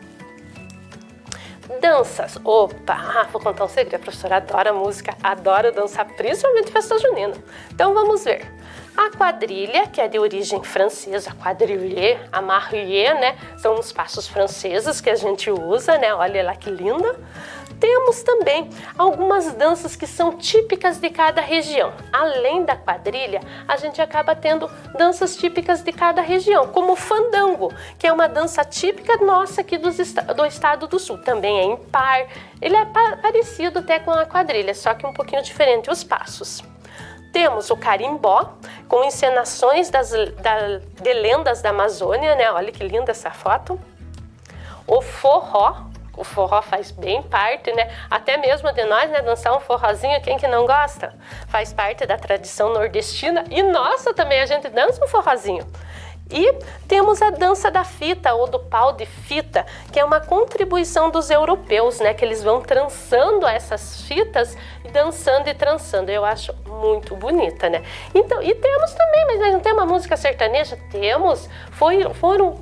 Danças. Opa, vou contar um segredo. A professora adora música, adora dançar, principalmente festa junina. Então, vamos ver. A quadrilha, que é de origem francesa, quadrille, a marrillet, né? São os passos franceses que a gente usa, né? Olha lá que linda. Temos também algumas danças que são típicas de cada região. Além da quadrilha, a gente acaba tendo danças típicas de cada região, como o fandango, que é uma dança típica nossa aqui do estado do sul. Também é impar, ele é parecido até com a quadrilha, só que um pouquinho diferente os passos. Temos o carimbó, com encenações de lendas da Amazônia, né? Olha que linda essa foto. O forró faz bem parte, né? Até mesmo de nós, né? Dançar um forrozinho, quem que não gosta? Faz parte da tradição nordestina e nossa também, a gente dança um forrozinho. E temos a dança da fita ou do pau de fita, que é uma contribuição dos europeus, né? Que eles vão trançando essas fitas e dançando e trançando. Eu acho muito bonita, né? Então, e temos também, mas não tem uma música sertaneja? Temos, foram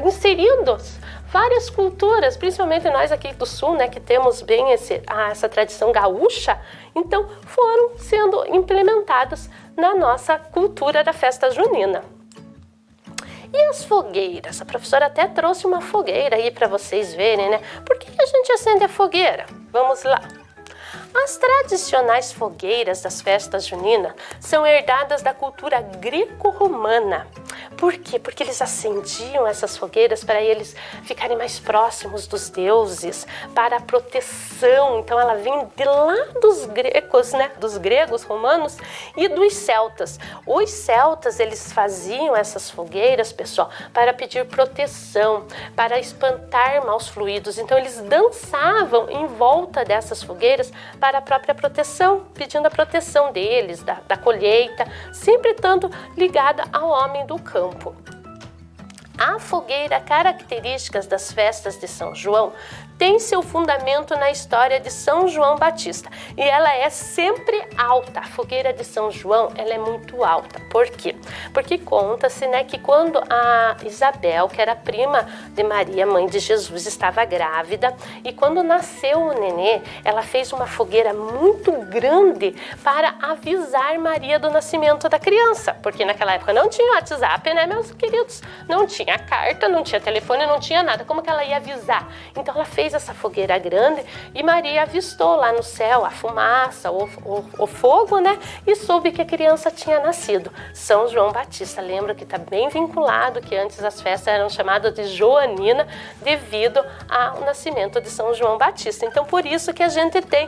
inseridos várias culturas, principalmente nós aqui do sul, né? Que temos bem essa tradição gaúcha, então foram sendo implementadas na nossa cultura da festa junina. E as fogueiras? A professora até trouxe uma fogueira aí para vocês verem, né? Por que a gente acende a fogueira? Vamos lá. As tradicionais fogueiras das festas juninas são herdadas da cultura greco-romana, Por quê? Porque eles acendiam essas fogueiras para eles ficarem mais próximos dos deuses, para a proteção. Então ela vem de lá dos gregos, né? Dos gregos, romanos e dos celtas. Os celtas, eles faziam essas fogueiras, pessoal, para pedir proteção, para espantar maus fluidos. Então eles dançavam em volta dessas fogueiras para a própria proteção, pedindo a proteção deles, da colheita, sempre estando ligada ao homem do campo. A fogueira, características das festas de São João, tem seu fundamento na história de São João Batista. E ela é sempre alta. A fogueira de São João, ela é muito alta. Por quê? Porque conta-se, né, que quando a Isabel, que era prima de Maria, mãe de Jesus, estava grávida, e quando nasceu o nenê, ela fez uma fogueira muito grande para avisar Maria do nascimento da criança. Porque naquela época não tinha WhatsApp, né, meus queridos? Não tinha carta, não tinha telefone, não tinha nada. Como que ela ia avisar? Então ela fez essa fogueira grande e Maria avistou lá no céu a fumaça, o fogo, né? E soube que a criança tinha nascido. São João Batista, lembra que está bem vinculado, que antes as festas eram chamadas de Joanina devido ao nascimento de São João Batista. Então por isso que a gente tem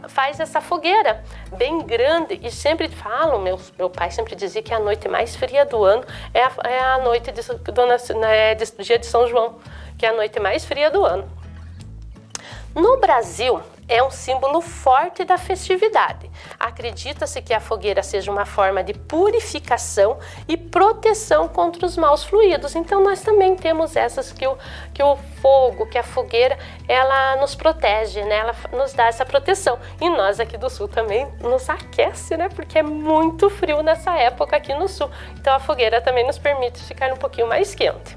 faz essa fogueira bem grande e sempre falam, meu pai sempre dizia que a noite mais fria do ano é a noite do dia de São João, que é a noite mais fria do ano. No Brasil, é um símbolo forte da festividade. Acredita-se que a fogueira seja uma forma de purificação e proteção contra os maus fluidos. Então, nós também temos essas que o fogo, que a fogueira, ela nos protege, né? Ela nos dá essa proteção. E nós aqui do Sul também nos aquece, né? Porque é muito frio nessa época aqui no Sul. Então, a fogueira também nos permite ficar um pouquinho mais quente.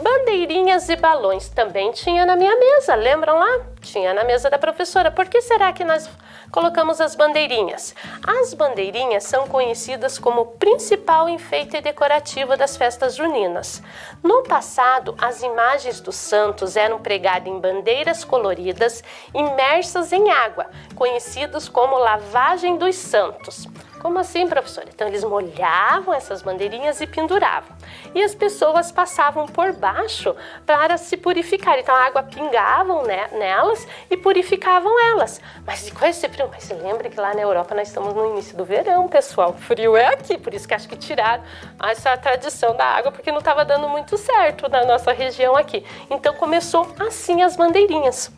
Bandeirinhas e balões também tinha na minha mesa, lembram lá? Tinha na mesa da professora. Por que será que nós colocamos as bandeirinhas? As bandeirinhas são conhecidas como o principal enfeite decorativo das festas juninas. No passado, as imagens dos santos eram pregadas em bandeiras coloridas imersas em água, conhecidos como lavagem dos santos. Como assim, professora? Então, eles molhavam essas bandeirinhas e penduravam. E as pessoas passavam por baixo para se purificar. Então, a água pingavam, né, nelas e purificavam elas. Mas com esse frio, mas se lembra que lá na Europa nós estamos no início do verão, pessoal. O frio é aqui, por isso que acho que tiraram essa tradição da água, porque não estava dando muito certo na nossa região aqui. Então, começou assim as bandeirinhas.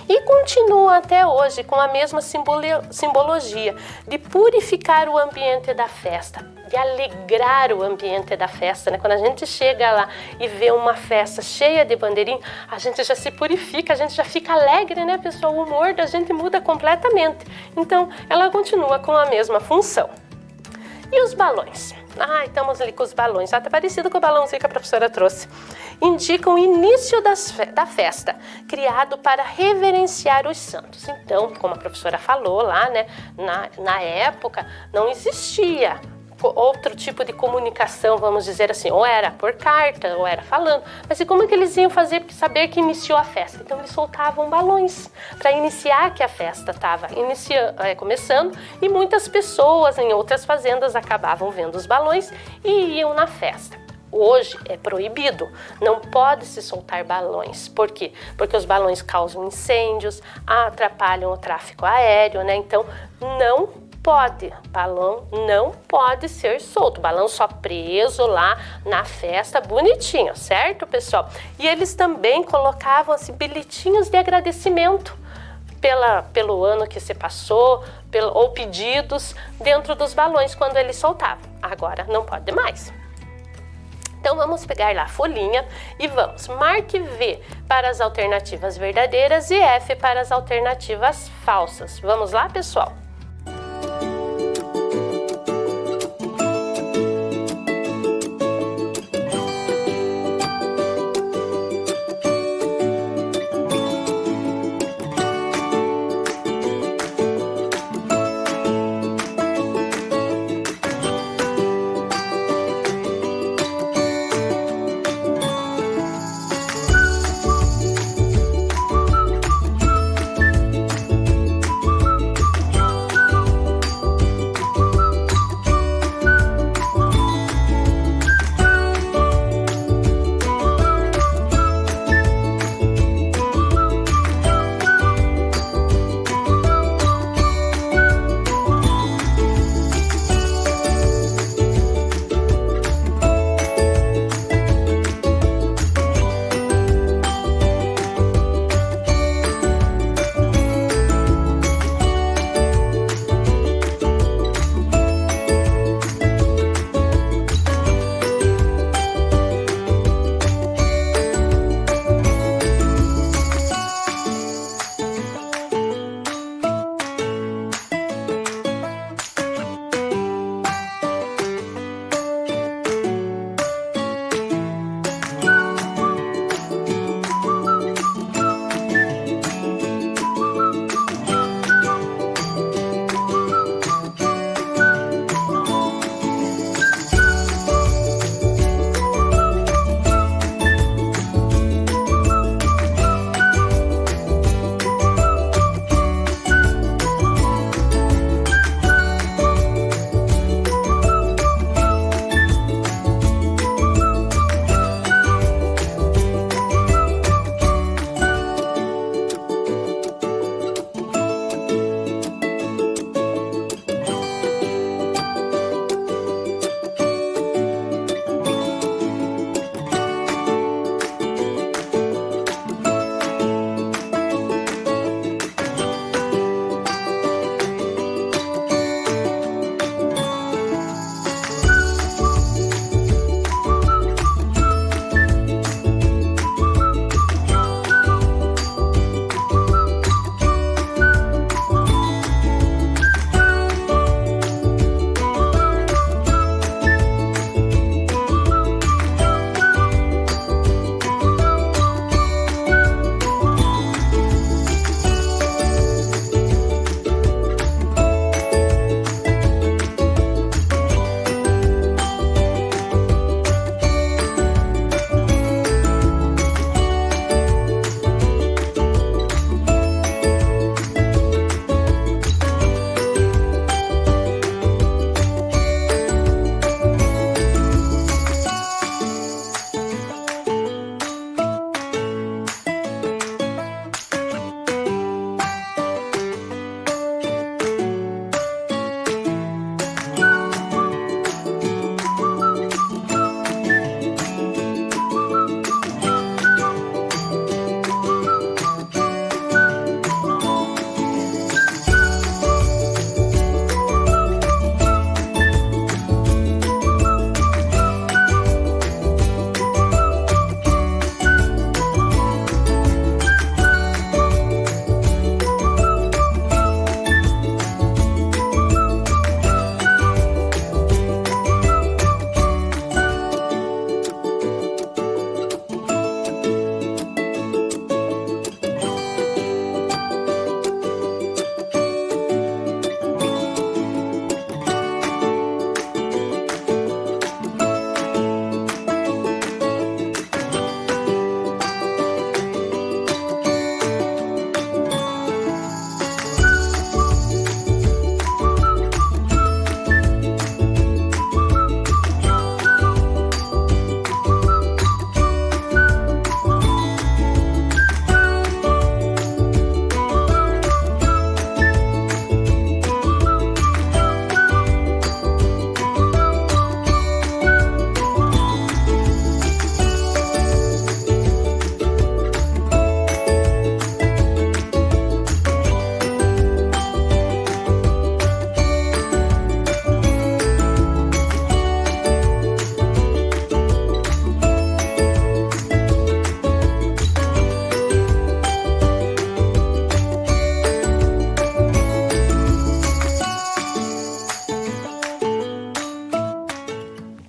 E continua até hoje com a mesma simbologia de purificar o ambiente da festa, de alegrar o ambiente da festa, né? Quando a gente chega lá e vê uma festa cheia de bandeirinha, a gente já se purifica, a gente já fica alegre, né, pessoal? O humor da gente muda completamente. Então, ela continua com a mesma função. E os balões? Estamos ali com os balões. Até parecido com o balãozinho que a professora trouxe. Indicam o início da festa, criado para reverenciar os santos. Então, como a professora falou lá, né, na época não existia outro tipo de comunicação, vamos dizer assim, ou era por carta, ou era falando. Mas e como é que eles iam fazer para saber que iniciou a festa? Então eles soltavam balões para iniciar que a festa estava começando, e muitas pessoas em outras fazendas acabavam vendo os balões e iam na festa. Hoje é proibido, não pode se soltar balões. Por quê? Porque os balões causam incêndios, atrapalham o tráfego aéreo, né? Então não pode, balão não pode ser solto, balão só preso lá na festa, bonitinho, certo, pessoal? E eles também colocavam assim, bilhetinhos de agradecimento pelo ano que se passou, ou pedidos dentro dos balões quando eles soltavam. Agora não pode mais. Então vamos pegar lá a folhinha e vamos. Marque V para as alternativas verdadeiras e F para as alternativas falsas. Vamos lá, pessoal?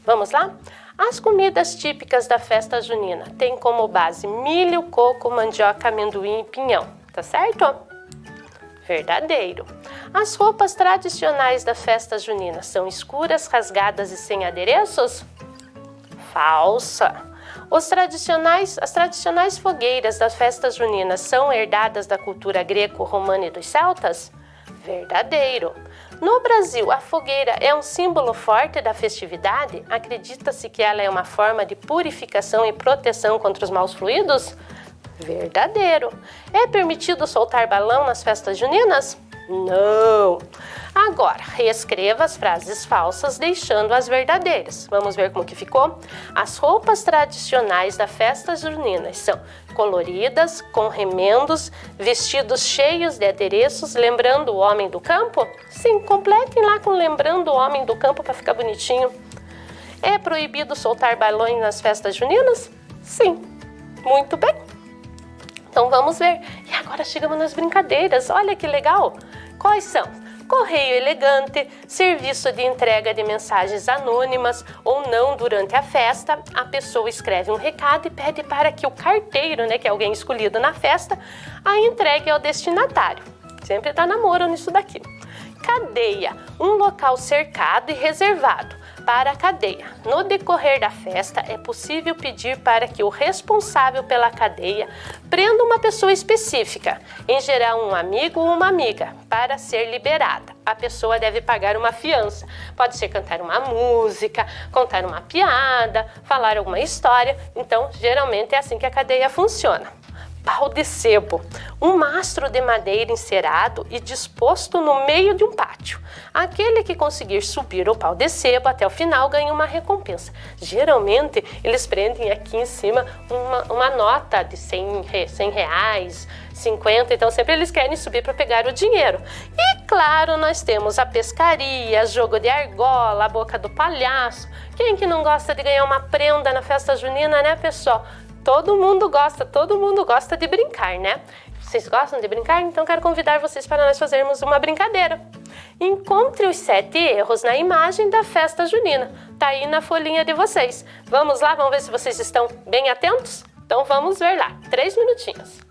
Vamos lá? As comidas típicas da festa junina têm como base milho, coco, mandioca, amendoim e pinhão, tá certo? Verdadeiro. As roupas tradicionais da festa junina são escuras, rasgadas e sem adereços? Falsa. As tradicionais fogueiras das festas juninas são herdadas da cultura greco-romana e dos celtas? Verdadeiro. No Brasil, a fogueira é um símbolo forte da festividade? Acredita-se que ela é uma forma de purificação e proteção contra os maus fluidos? Verdadeiro. É permitido soltar balão nas festas juninas? Não. Agora, reescreva as frases falsas deixando as verdadeiras. Vamos ver como que ficou? As roupas tradicionais da festa junina são coloridas, com remendos, vestidos cheios de adereços, lembrando o homem do campo? Sim, completem lá com lembrando o homem do campo para ficar bonitinho. É proibido soltar balões nas festas juninas? Sim. Muito bem. Então vamos ver. E agora chegamos nas brincadeiras. Olha que legal. Quais são? Correio elegante, serviço de entrega de mensagens anônimas ou não durante a festa. A pessoa escreve um recado e pede para que o carteiro, que é alguém escolhido na festa, a entregue ao destinatário. Sempre dá namoro nisso daqui. Cadeia, um local cercado e reservado para a cadeia. No decorrer da festa, é possível pedir para que o responsável pela cadeia prenda uma pessoa específica, em geral um amigo ou uma amiga, para ser liberada. A pessoa deve pagar uma fiança. Pode ser cantar uma música, contar uma piada, falar alguma história. Então, geralmente é assim que a cadeia funciona. Pau de sebo, um mastro de madeira encerado e disposto no meio de um pátio. Aquele que conseguir subir o pau de sebo até o final ganha uma recompensa. Geralmente, eles prendem aqui em cima uma nota de 100 reais, 50, então sempre eles querem subir para pegar o dinheiro. E claro, nós temos a pescaria, jogo de argola, a boca do palhaço. Quem que não gosta de ganhar uma prenda na festa junina, né, pessoal? Todo mundo gosta de brincar, né? Vocês gostam de brincar? Então quero convidar vocês para nós fazermos uma brincadeira. Encontre os 7 erros na imagem da festa junina. Tá aí na folhinha de vocês. Vamos lá, vamos ver se vocês estão bem atentos? Então vamos ver lá, 3 minutinhos.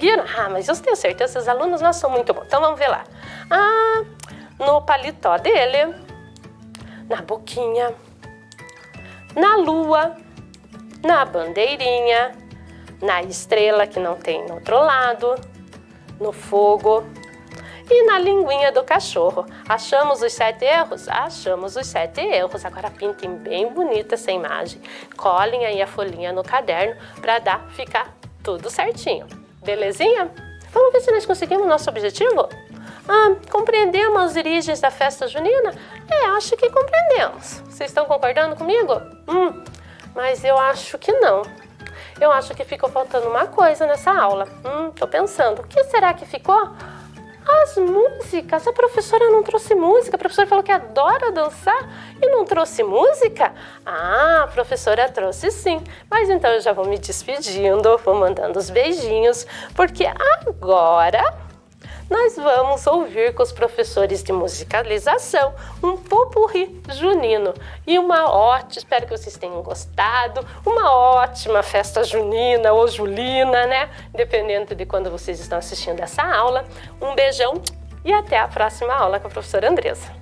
conseguiram? Ah, mas eu tenho certeza que os alunos nossos são muito bons. Então vamos ver lá. Ah, no paletó dele, na boquinha, na lua, na bandeirinha, na estrela que não tem no outro lado, no fogo e na linguinha do cachorro. Achamos os 7 erros? Achamos os 7 erros. Agora pintem bem bonita essa imagem. Colhem aí a folhinha no caderno para ficar tudo certinho. Belezinha? Vamos ver se nós conseguimos o nosso objetivo? Compreendemos as origens da festa junina? Acho que compreendemos. Vocês estão concordando comigo? Mas eu acho que não. Eu acho que ficou faltando uma coisa nessa aula. Tô pensando, o que será que ficou? As músicas. A professora não trouxe música. A professora falou que adora dançar e não trouxe música? A professora trouxe sim. Mas então eu já vou me despedindo, vou mandando os beijinhos, porque agora nós vamos ouvir com os professores de musicalização um popurrí junino. E espero que vocês tenham gostado, uma ótima festa junina ou julina, né? Dependendo de quando vocês estão assistindo essa aula. Um beijão e até a próxima aula com a professora Andressa.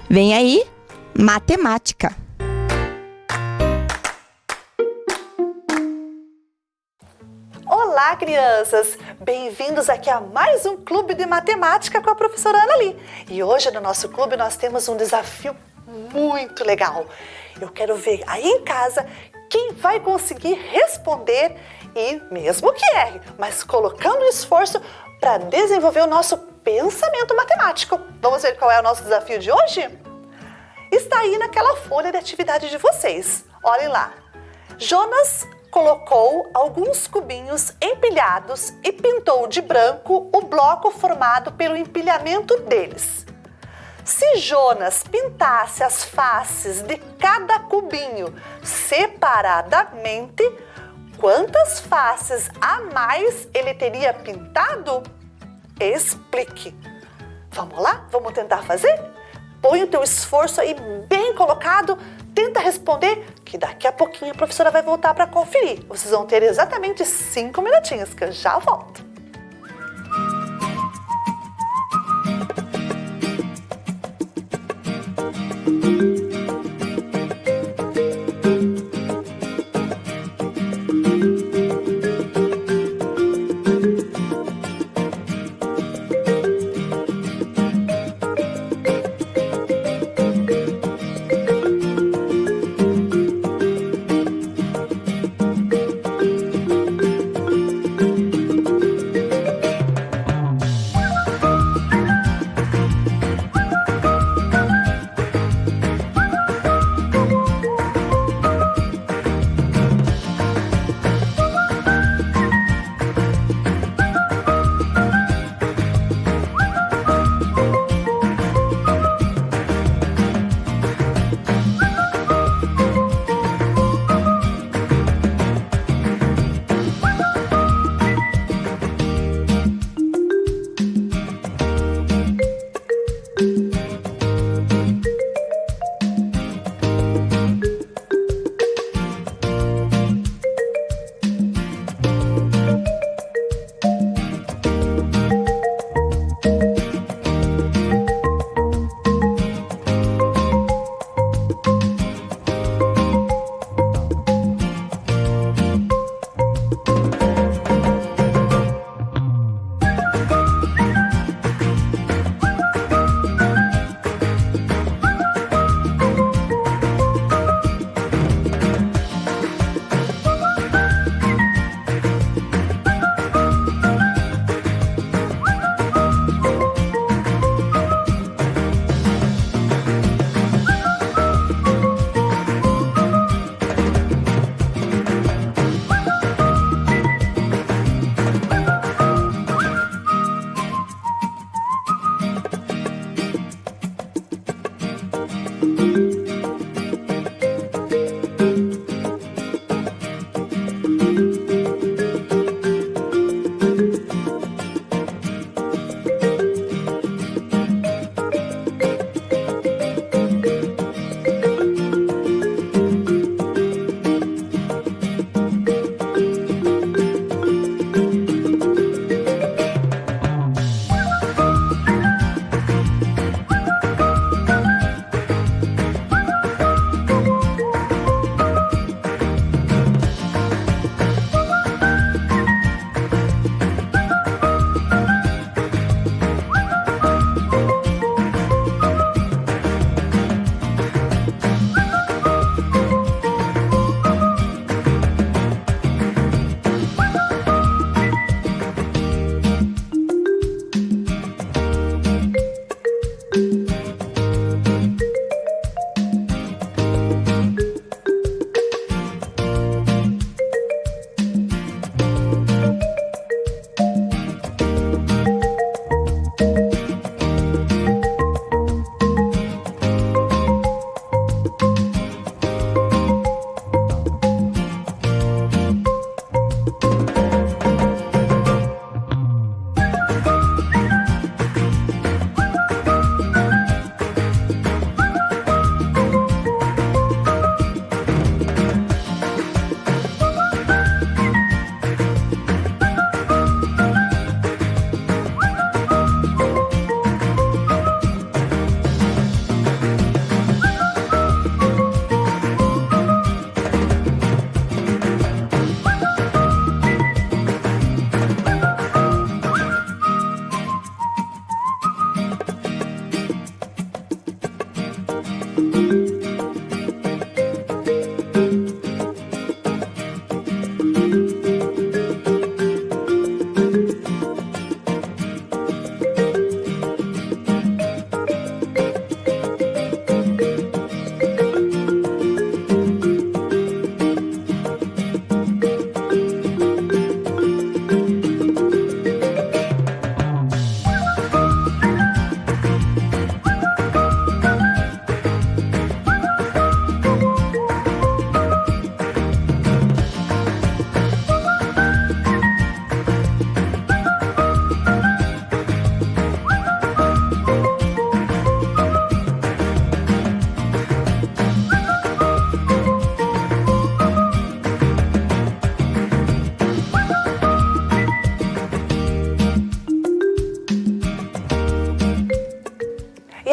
Vem aí, matemática. Olá, crianças! Bem-vindos aqui a mais um Clube de Matemática com a professora Ana Li. E hoje no nosso clube nós temos um desafio muito legal. Eu quero ver aí em casa quem vai conseguir responder e mesmo que erre, mas colocando esforço para desenvolver o nosso pensamento matemático. Vamos ver qual é o nosso desafio de hoje? Está aí naquela folha de atividade de vocês. Olhem lá. Jonas colocou alguns cubinhos empilhados e pintou de branco o bloco formado pelo empilhamento deles. Se Jonas pintasse as faces de cada cubinho separadamente, quantas faces a mais ele teria pintado? Explique. Vamos lá? Vamos tentar fazer? Põe o teu esforço aí bem colocado, tenta responder, que daqui a pouquinho a professora vai voltar para conferir. Vocês vão ter exatamente 5 minutinhos, que eu já volto.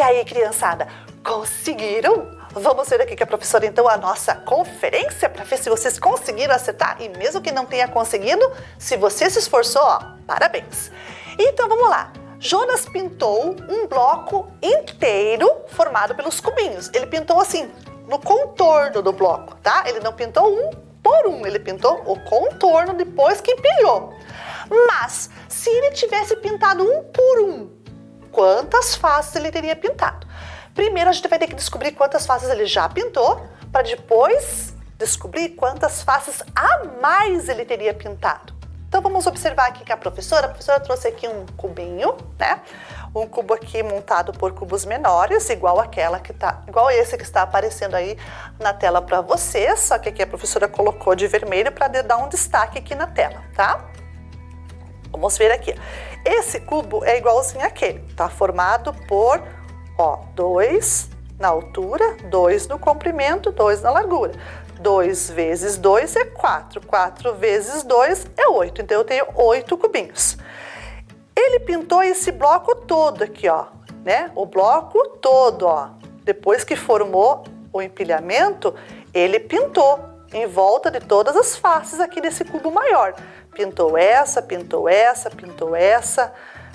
aí, criançada, conseguiram? Vamos ver aqui com a professora, então, a nossa conferência para ver se vocês conseguiram acertar. E mesmo que não tenha conseguido, se você se esforçou, ó, parabéns. Então, vamos lá. Jonas pintou um bloco inteiro formado pelos cubinhos. Ele pintou assim, no contorno do bloco, tá? Ele não pintou um por um, ele pintou o contorno depois que empilhou. Mas, se ele tivesse pintado um por um, quantas faces ele teria pintado? Primeiro, a gente vai ter que descobrir quantas faces ele já pintou, para depois descobrir quantas faces a mais ele teria pintado. Então, vamos observar aqui que a professora trouxe aqui um cubinho, né? Um cubo aqui montado por cubos menores, igual esse que está aparecendo aí na tela para vocês, só que aqui a professora colocou de vermelho para dar um destaque aqui na tela, tá? Vamos ver aqui. Esse cubo é igualzinho àquele, tá formado por, ó, 2 na altura, 2 no comprimento, 2 na largura. 2 vezes 2 é 4, 4 vezes 2 é 8, então eu tenho 8 cubinhos. Ele pintou esse bloco todo aqui, ó, né? O bloco todo, ó. Depois que formou o empilhamento, ele pintou em volta de todas as faces aqui desse cubo maior. Pintou essa, pintou essa, pintou essa,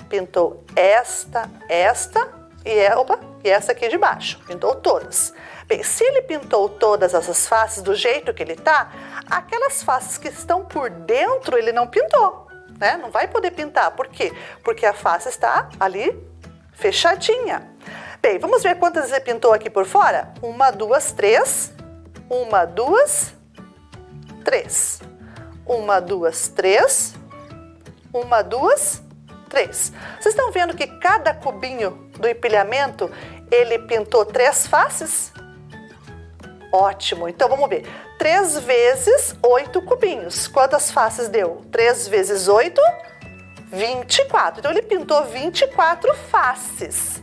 pintou esta e essa aqui de baixo. Pintou todas. Bem, se ele pintou todas essas faces do jeito que ele tá, aquelas faces que estão por dentro ele não pintou, né? Não vai poder pintar. Por quê? Porque a face está ali fechadinha. Bem, vamos ver quantas ele pintou aqui por fora? 1, 2, 3. 1, 2, 3. 1, 2, 3. 1, 2, 3. Vocês estão vendo que cada cubinho do empilhamento ele pintou 3 faces? Ótimo, então vamos ver. 3 vezes 8 cubinhos. Quantas faces deu? 3 vezes 8, 24. Então ele pintou 24 faces.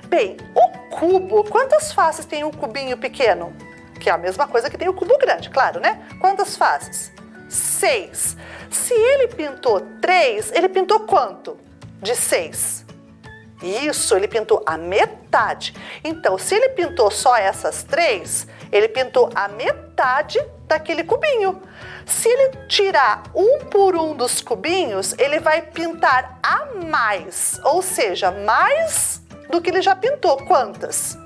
Bem, o cubo, quantas faces tem um cubinho pequeno? Que é a mesma coisa que tem o cubo grande, claro, né? Quantas faces? 6. Se ele pintou 3, ele pintou quanto de 6? Isso, ele pintou a metade. Então, se ele pintou só essas 3, ele pintou a metade daquele cubinho. Se ele tirar um por um dos cubinhos, ele vai pintar a mais, ou seja, mais do que ele já pintou. Quantas?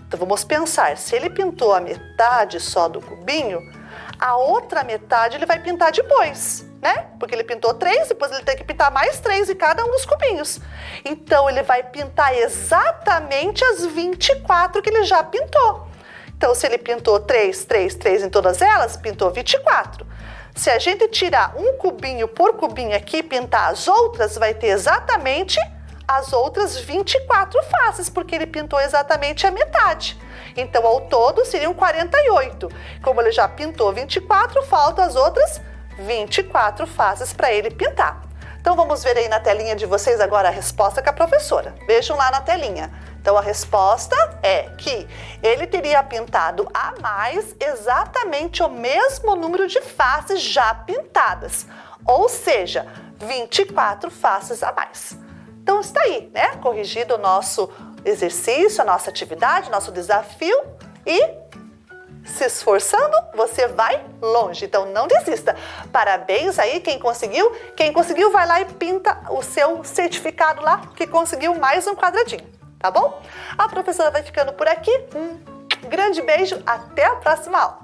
Então, vamos pensar, se ele pintou a metade só do cubinho, a outra metade ele vai pintar depois, né? Porque ele pintou 3, depois ele tem que pintar mais 3 em cada um dos cubinhos. Então, ele vai pintar exatamente as 24 que ele já pintou. Então, se ele pintou 3, 3, 3 em todas elas, pintou 24. Se a gente tirar um cubinho por cubinho aqui e pintar as outras, vai ter exatamente as outras 24 faces, porque ele pintou exatamente a metade. Então, ao todo, seriam 48. Como ele já pintou 24, faltam as outras 24 faces para ele pintar. Então, vamos ver aí na telinha de vocês agora a resposta com a professora. Vejam lá na telinha. Então, a resposta é que ele teria pintado a mais exatamente o mesmo número de faces já pintadas. Ou seja, 24 faces a mais. Então, está aí, né? Corrigido o nosso exercício, a nossa atividade, nosso desafio e se esforçando, você vai longe. Então, não desista. Parabéns aí quem conseguiu. Quem conseguiu, vai lá e pinta o seu certificado lá, que conseguiu mais um quadradinho, tá bom? A professora vai ficando por aqui. Um grande beijo, até a próxima aula.